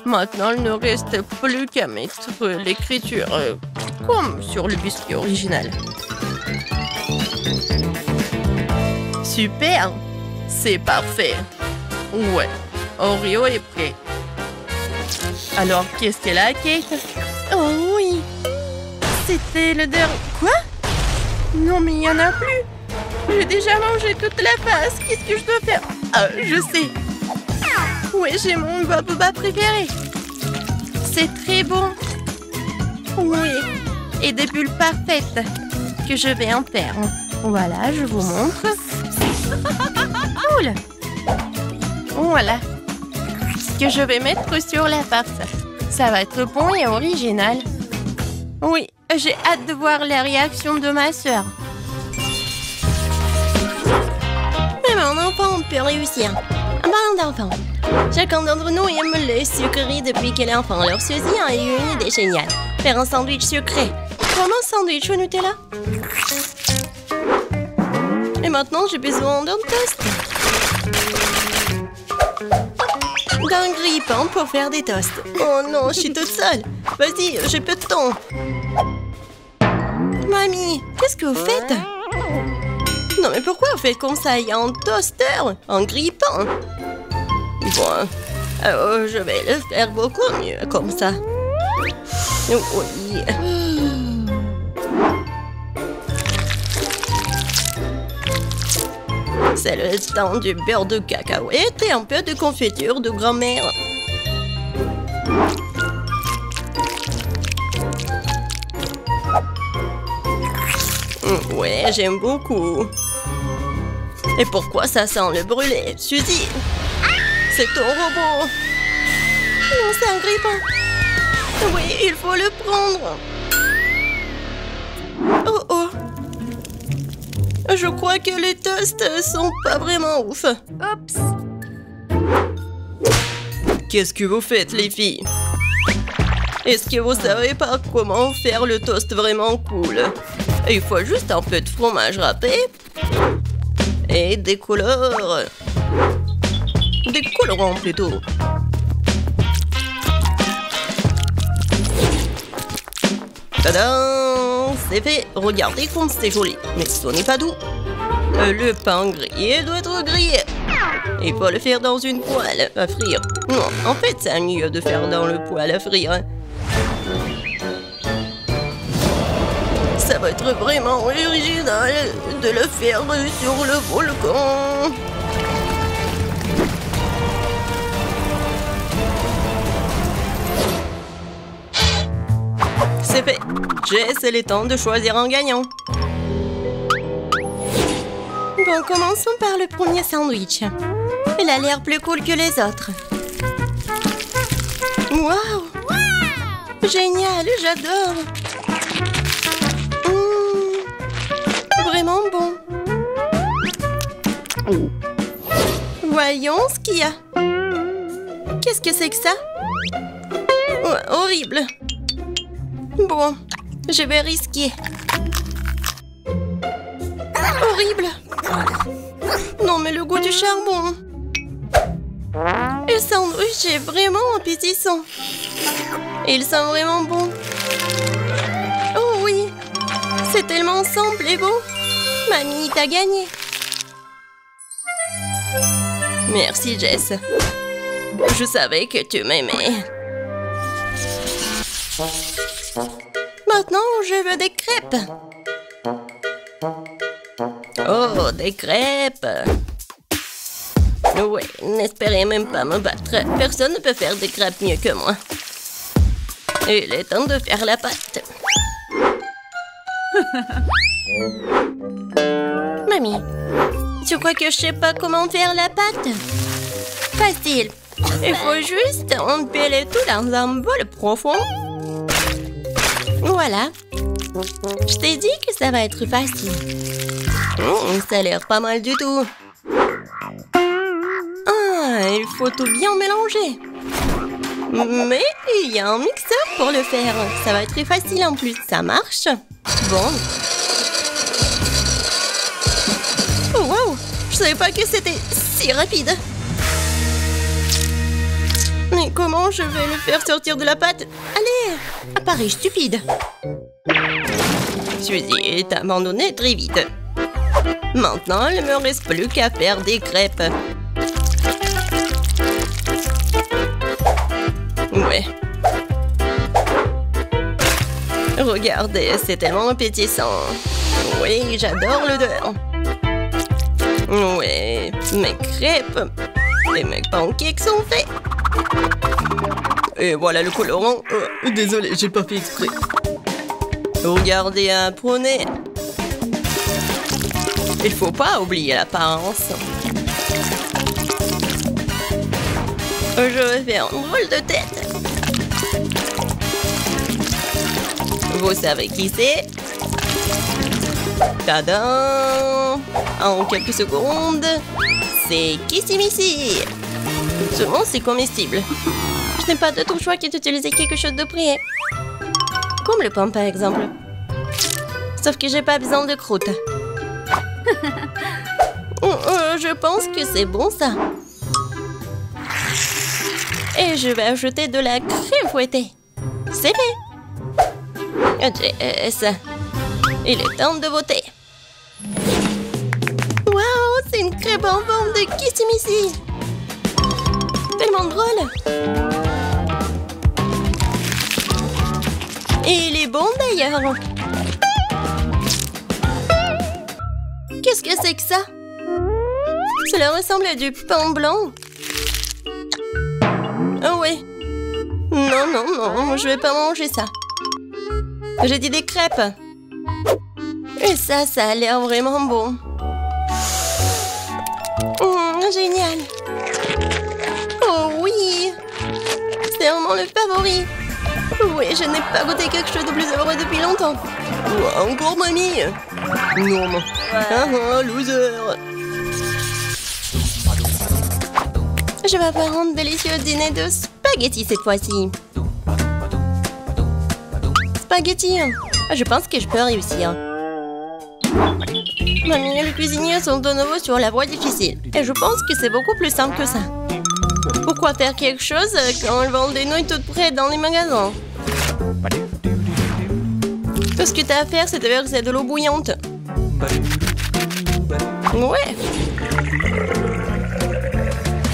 Maintenant, il ne reste plus qu'à mettre l'écriture comme sur le biscuit original. Super! C'est parfait. Ouais, Oreo est prêt. Alors, qu'est-ce qu'elle a, Kate? Oh oui! C'était le dernier... Quoi? Non, mais il n'y en a plus. J'ai déjà mangé toute la face. Qu'est-ce que je dois faire? Ah, je sais. Ouais, j'ai mon boba préféré. C'est très bon. Oui. Et des bulles parfaites que je vais en faire. Voilà, je vous montre. Cool. Voilà. Ce que je vais mettre sur la farce. Ça va être bon et original. Oui, j'ai hâte de voir la réaction de ma sœur. Mais mon enfant peut réussir. En parlant d'enfants, chacun d'entre nous aime les sucreries depuis qu'il est enfant. Alors ceci a eu une idée géniale. Faire un sandwich sucré. Comme un sandwich au Nutella. Et maintenant, j'ai besoin d'un toast. D'un grille-pain pour faire des toasts. Oh non, je suis toute seule. Vas-y, j'ai peu de temps. Mamie, qu'est-ce que vous faites? Non, mais pourquoi vous faites comme ça? Il y a un toaster, un grille-pain. Bon, alors je vais le faire beaucoup mieux comme ça. Oui. C'est le temps du beurre de cacahuète et un peu de confiture de grand-mère. Ouais, j'aime beaucoup. Et pourquoi ça sent le brûlé, Suzy? C'est ton robot. Non, c'est un grippin. Oui, il faut le prendre. Oh oh. Je crois que les toasts sont pas vraiment ouf. Oups. Qu'est-ce que vous faites, les filles? Est-ce que vous savez pas comment faire le toast vraiment cool? Il faut juste un peu de fromage râpé et des couleurs. Des colorants plutôt. Tadam! C'est fait. Regardez comme c'est joli. Mais ce n'est pas doux. Le pain grillé doit être grillé. Il faut le faire dans une poêle à frire. Non, en fait, c'est mieux de faire dans le poêle à frire. Ça va être vraiment original de le faire sur le volcan. C'est fait. Jess, il est temps de choisir un gagnant. Bon, commençons par le premier sandwich. Il a l'air plus cool que les autres. Waouh! Génial, j'adore. Vraiment bon. Voyons ce qu'il y a. Qu'est-ce que c'est que ça? Horrible. Bon, je vais risquer. Horrible. Non, mais le goût du charbon. Le sandwich est vraiment appétissant. Il sent vraiment bon. Oh oui, c'est tellement simple et beau. Mamie, t'as gagné. Merci, Jess. Je savais que tu m'aimais. Maintenant, je veux des crêpes. Oh, des crêpes. Ouais, n'espérez même pas me battre. Personne ne peut faire des crêpes mieux que moi. Il est temps de faire la pâte. Mamie, tu crois que je sais pas comment faire la pâte? Facile. Il faut juste empiler tout dans un bol profond. Voilà. Je t'ai dit que ça va être facile. Ça a l'air pas mal du tout. Ah, il faut tout bien mélanger. Mais il y a un mixeur pour le faire. Ça va être très facile en plus. Ça marche. Bon. Oh, wow! Je savais pas que c'était si rapide. Mais comment je vais le faire sortir de la pâte? Allez! Appareil stupide. Suzy t'a abandonné très vite. Maintenant, il ne me reste plus qu'à faire des crêpes. Ouais. Regardez, c'est tellement appétissant. Oui, j'adore l'odeur. Ouais, mes crêpes et mes pancakes sont faits. Et voilà le colorant. Désolé, j'ai pas fait exprès. Regardez un poney. Il faut pas oublier l'apparence. Je vais faire un drôle de tête. Vous savez qui c'est? Tadam! En quelques secondes, c'est Kissimissy. Seulement, c'est comestible. Je n'ai pas d'autre choix que d'utiliser quelque chose de prêt. Comme le pain, par exemple. Sauf que j'ai pas besoin de croûte. Je pense que c'est bon, ça. Et je vais ajouter de la crème fouettée. C'est fait. Jess, il est temps de voter. Waouh, c'est une crêpe en forme de Kissimissy. Tellement drôle. Et il est bon d'ailleurs. Qu'est-ce que c'est que ça? Cela ressemble à du pain blanc. Oh oui. Non, non, non, je vais pas manger ça. J'ai dit des crêpes. Et ça a l'air vraiment bon. Génial. Oh oui. C'est vraiment le favori. Oui, je n'ai pas goûté quelque chose de plus heureux depuis longtemps. Encore mamie. Non. Loser. Je vais faire un délicieux dîner de spaghettis cette fois-ci. Spaghettis. Je pense que je peux réussir. Mamie et le cuisinier sont de nouveau sur la voie difficile. Et je pense que c'est beaucoup plus simple que ça. Pourquoi faire quelque chose quand ils vendent des nouilles toutes prêtes dans les magasins? Tout ce que tu as à faire, c'est de verser de l'eau bouillante. Ouais.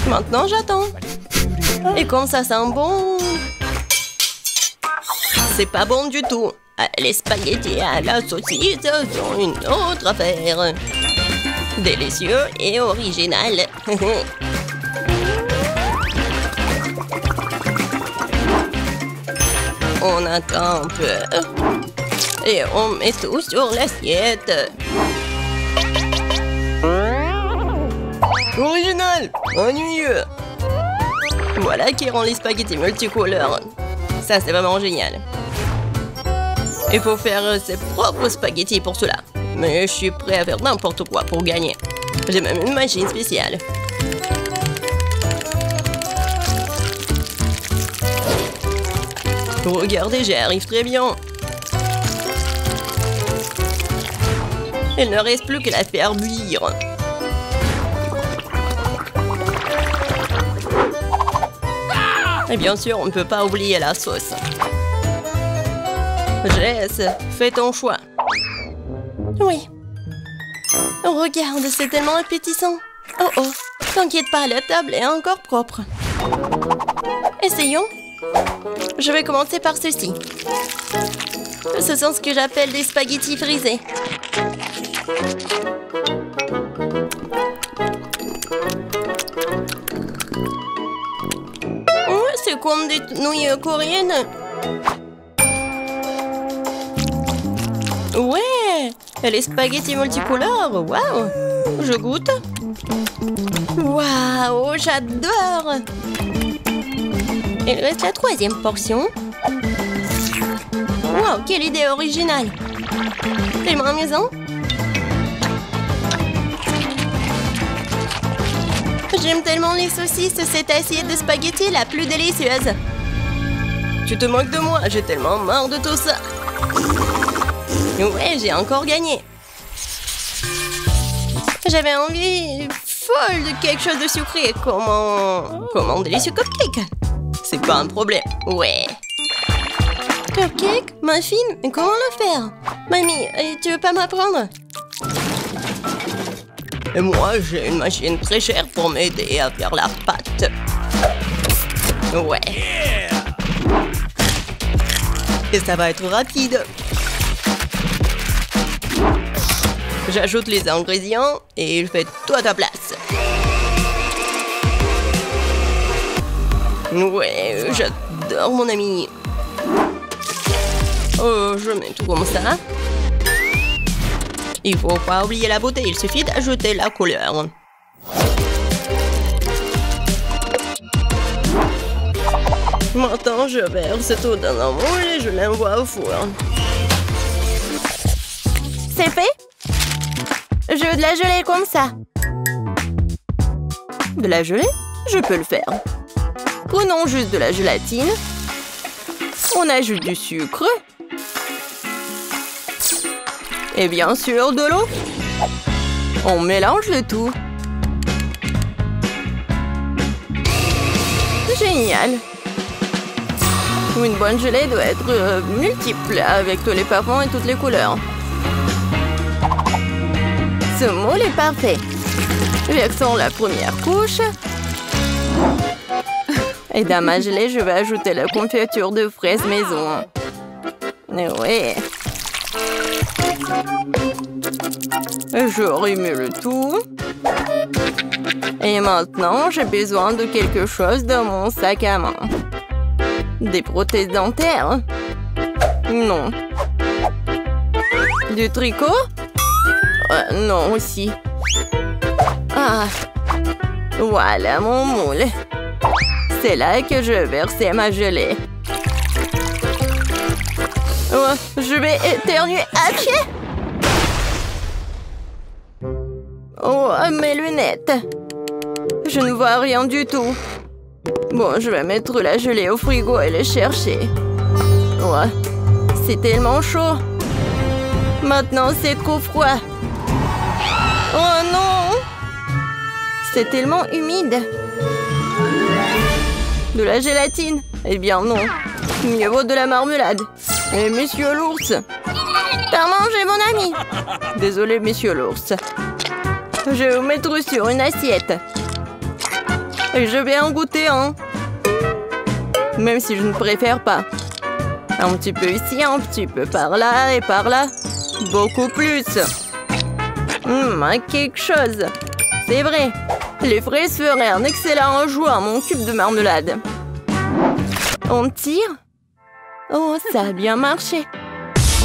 Maintenant, j'attends. Et comme ça sent bon... C'est pas bon du tout. Les spaghettis à la saucisse sont une autre affaire. Délicieux et original. On attend un peu. Et on met tout sur l'assiette. Original, ennuyeux. Voilà qui rend les spaghettis multicolores. Ça, c'est vraiment génial. Il faut faire ses propres spaghettis pour cela. Mais je suis prêt à faire n'importe quoi pour gagner. J'ai même une machine spéciale. Regardez, j'y arrive très bien. Il ne reste plus qu'à la faire bouillir. Et bien sûr, on ne peut pas oublier la sauce. Jess, fais ton choix. Oui. Regarde, c'est tellement appétissant. Oh, t'inquiète pas, la table est encore propre. Essayons. Je vais commencer par ceci. Ce sont ce que j'appelle des spaghettis frisés. C'est comme des nouilles coréennes. Ouais, les spaghettis multicolores, waouh. Je goûte. Waouh, j'adore. Il reste la troisième portion. Waouh, quelle idée originale. Tellement amusant. J'aime tellement les saucisses, cette assiette de spaghettis la plus délicieuse. Tu te moques de moi, j'ai tellement marre de tout ça. Ouais, j'ai encore gagné. J'avais envie folle de quelque chose de sucré, comme un délicieux cupcake. C'est pas un problème, ouais. Cupcake? Muffin? Comment le faire? Mamie, tu veux pas m'apprendre? Et moi, j'ai une machine très chère pour m'aider à faire la pâte. Ouais. Et ça va être rapide. J'ajoute les ingrédients et je fais tout à ta place. Ouais, j'adore mon ami. Oh, je mets tout comme ça. Il faut pas oublier la beauté, il suffit d'ajouter la couleur. Maintenant, je verse tout dans un moule et je l'envoie au four. C'est fait? Je veux de la gelée comme ça. De la gelée? Je peux le faire. Prenons juste de la gélatine. On ajoute du sucre. Et bien sûr, de l'eau. On mélange le tout. Génial. Une bonne gelée doit être multiple avec tous les parfums et toutes les couleurs. Ce moule est parfait. Versons la première couche. Et dans ma gelée, je vais ajouter la confiture de fraises maison. Ouais. Je remue le tout. Et maintenant, j'ai besoin de quelque chose dans mon sac à main. Des prothèses dentaires? Non. Du tricot? non aussi. Ah, voilà mon moule. C'est là que je vais verser ma gelée. Oh, je vais éternuer. Achille! Oh, mes lunettes. Je ne vois rien du tout. Bon, je vais mettre la gelée au frigo et le chercher. Oh, c'est tellement chaud. Maintenant, c'est trop froid. Oh non! C'est tellement humide. De la gélatine? Eh bien non. Mieux vaut de la marmelade. Et monsieur l'ours. T'as mangé mon ami. Désolé, monsieur l'ours. Je vais vous mettre sur une assiette. Et je vais en goûter un. Même si je ne préfère pas. Un petit peu ici, un petit peu par là et par là. Beaucoup plus. Quelque chose. C'est vrai. Les fraises feraient un excellent ajout à mon cube de marmelade. On tire. Oh, ça a bien marché.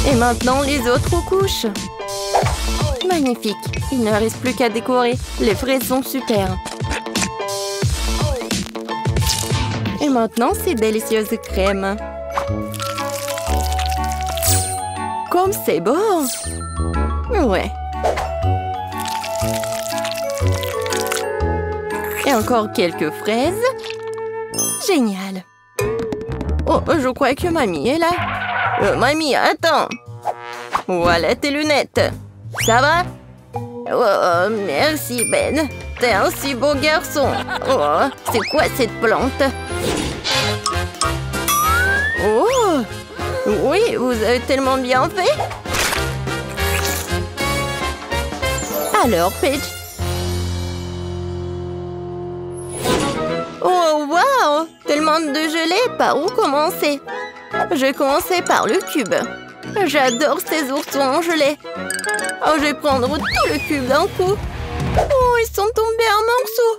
Et maintenant, les autres couches. Magnifique. Il ne reste plus qu'à décorer. Les fraises sont super. Et maintenant, ces délicieuses crèmes. Comme c'est beau. Ouais. Et encore quelques fraises. Génial. Oh, je crois que mamie est là. Mamie, attends. Voilà tes lunettes. Ça va? Oh, merci Ben. T'es un si beau garçon. Oh, c'est quoi cette plante? Oh, oui, vous avez tellement bien fait. Alors, Paige. Oh, wow! Tellement de gelée, par où commencer? Je vais commencer par le cube. J'adore ces oursons en gelée. Oh, je vais prendre tout le cube d'un coup. Oh, ils sont tombés en morceaux.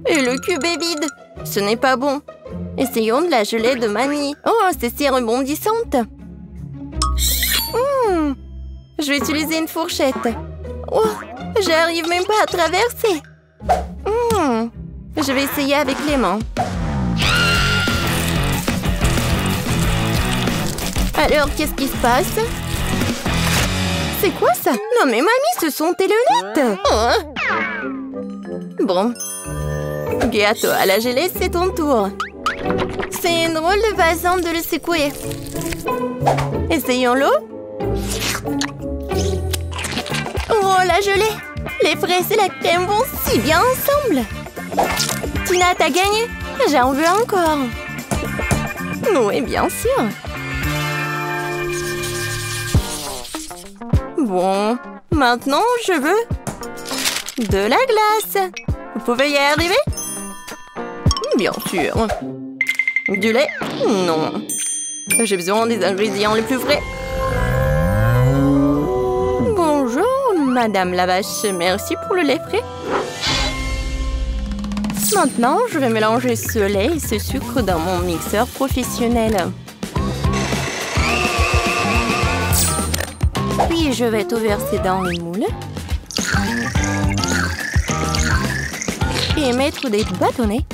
Et le cube est vide. Ce n'est pas bon. Essayons de la gelée de mamie. Oh, c'est si rebondissante. Je vais utiliser une fourchette. Oh, j'arrive même pas à traverser. Je vais essayer avec les mains. Alors, qu'est-ce qui se passe? C'est quoi ça? Non mais mamie, ce sont tes lunettes. Bon. Gâteau à la gelée, c'est ton tour. C'est une drôle de façon de le secouer. Essayons-le. Oh, la gelée! Les fraises et la crème vont si bien ensemble. Tina, t'as gagné? J'en veux encore. Oui, bien sûr. Bon, maintenant, je veux de la glace. Vous pouvez y arriver? Bien sûr. Du lait? Non. J'ai besoin des ingrédients les plus frais. Bonjour, Madame la vache. Merci pour le lait frais. Maintenant, je vais mélanger ce lait et ce sucre dans mon mixeur professionnel. Puis, je vais tout verser dans le moule. Et mettre des bâtonnets.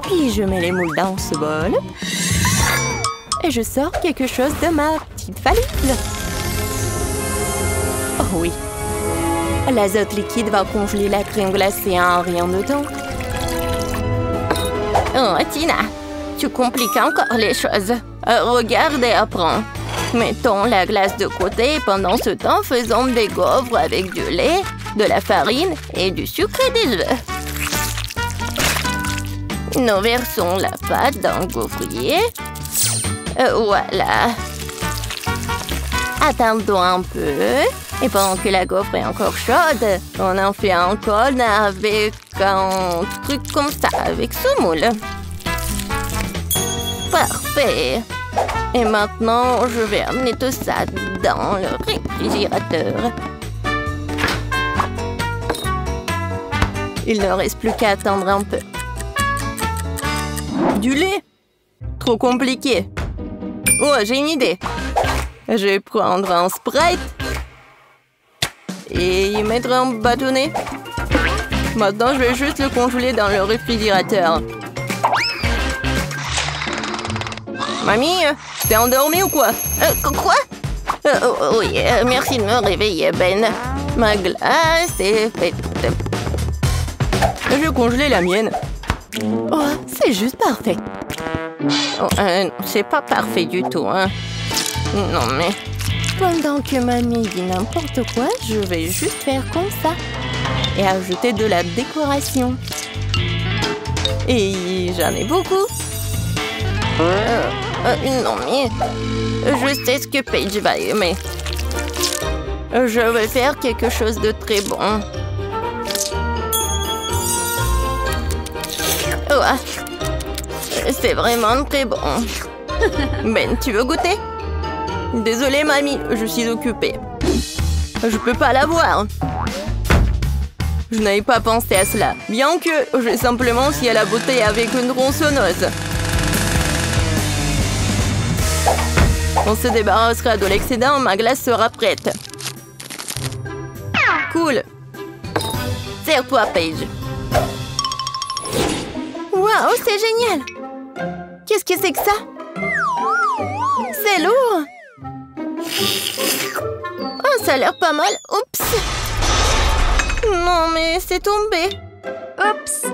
Puis, je mets les moules dans ce bol. Et je sors quelque chose de ma petite valise. Oh oui. L'azote liquide va congeler la crème glacée en rien de temps. Oh, Tina, tu compliques encore les choses. Regarde et apprends. Mettons la glace de côté et pendant ce temps, faisons des gaufres avec du lait, de la farine et du sucre et des œufs. Nous versons la pâte dans le gaufrier. Voilà. Attendons un peu. Et pendant que la gaufre est encore chaude, on en fait un cône avec un truc comme ça, avec ce moule. Parfait. Et maintenant, je vais amener tout ça dans le réfrigérateur. Il ne reste plus qu'à attendre un peu. Du lait? Trop compliqué. Oh, j'ai une idée. Je vais prendre un Sprite et y mettre un bâtonnet. Maintenant, je vais juste le congeler dans le réfrigérateur. Mamie, t'es endormie ou quoi? Quoi? Oui, merci de me réveiller, Ben. Ma glace est faite. Je vais congeler la mienne. Oh, c'est juste parfait. Oh, c'est pas parfait du tout, hein. Non, mais... Pendant que mamie dit n'importe quoi, je vais juste faire comme ça. Et ajouter de la décoration. Et j'en ai beaucoup. Non, mais... Je sais ce que Paige va aimer. Je vais faire quelque chose de très bon. Oh, c'est vraiment très bon. Ben, tu veux goûter? Désolée, mamie, je suis occupée. Je peux pas l'avoir. Je n'avais pas pensé à cela. Bien que j'ai simplement scié la bouteille avec une tronçonneuse. On se débarrassera de l'excédent, ma glace sera prête. Cool. Serre-toi, Paige. Waouh, c'est génial. Qu'est-ce que c'est que ça? C'est lourd. Oh, ça a l'air pas mal. Oups. Non, mais c'est tombé. Oups.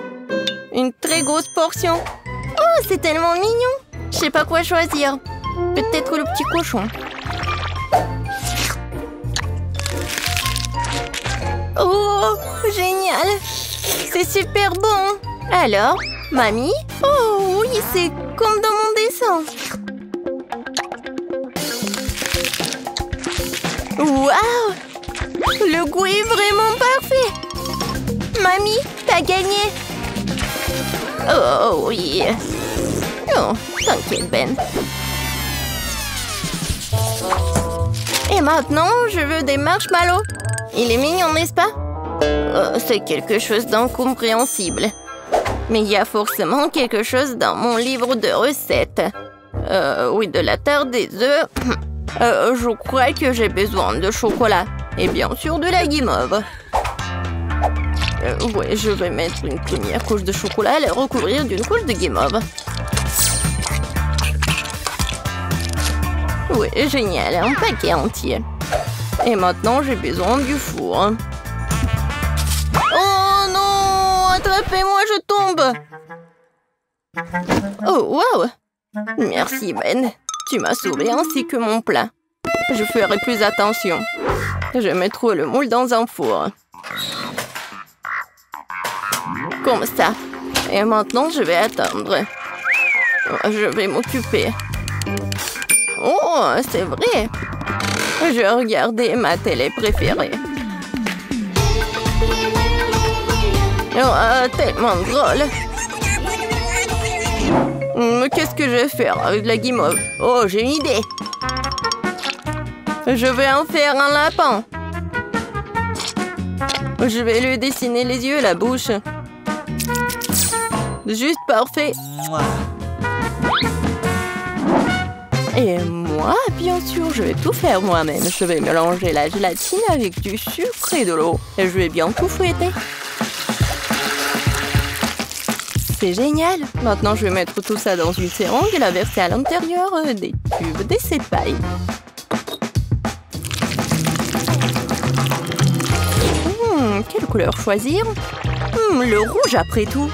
Une très grosse portion. Oh, c'est tellement mignon. Je sais pas quoi choisir. Peut-être le petit cochon. Oh, génial. C'est super bon. Alors, mamie? Oh oui, c'est comme dans mon dessin. Waouh! Le goût est vraiment parfait. Mamie, t'as gagné. Oh oui. Oh, t'inquiète, Ben. Et maintenant, je veux des marshmallows. Il est mignon, n'est-ce pas? C'est quelque chose d'incompréhensible. Mais il y a forcément quelque chose dans mon livre de recettes. Oui, de la terre des œufs. Je crois que j'ai besoin de chocolat. Et bien sûr de la guimauve. Ouais, je vais mettre une première couche de chocolat et la recouvrir d'une couche de guimauve. Oui, génial, un paquet entier. Et maintenant, j'ai besoin du four. Oh non! Attrapez-moi, je tombe! Oh, wow! Merci, Ben. Tu m'as sauvé ainsi que mon plat. Je ferai plus attention. Je mettrai le moule dans un four. Comme ça. Et maintenant, je vais attendre. Je vais m'occuper. Oh, c'est vrai. Je regardais ma télé préférée. Oh, tellement drôle. Qu'est-ce que je vais faire avec la guimauve? Oh, j'ai une idée. Je vais en faire un lapin. Je vais lui dessiner les yeux et la bouche. Juste parfait. Et moi, bien sûr, je vais tout faire moi-même. Je vais mélanger la gélatine avec du sucre et de l'eau. Et je vais bien tout fouetter. C'est génial. Maintenant, je vais mettre tout ça dans une seringue et la verser à l'intérieur des tubes d'essai-paille. Quelle couleur choisir? Le rouge après tout.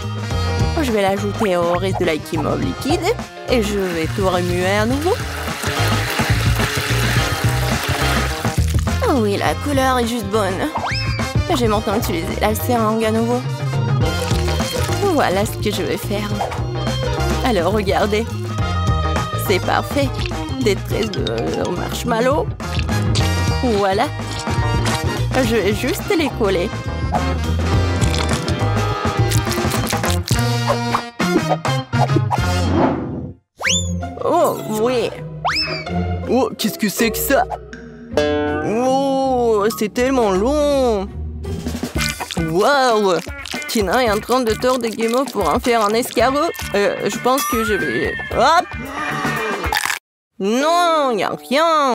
Je vais l'ajouter au reste de la guimauve liquide et je vais tout remuer à nouveau. Oh oui, la couleur est juste bonne. Je vais maintenant utiliser la seringue à nouveau. Voilà ce que je vais faire. Alors, regardez. C'est parfait. Des tresses de marshmallow. Voilà. Je vais juste les coller. Oh, oui. Oh, qu'est-ce que c'est que ça? Oh, c'est tellement long. Waouh! Tina est en train de tordre des guimauves pour en faire un escargot. Je pense que je vais... Hop! Non, il n'y a rien.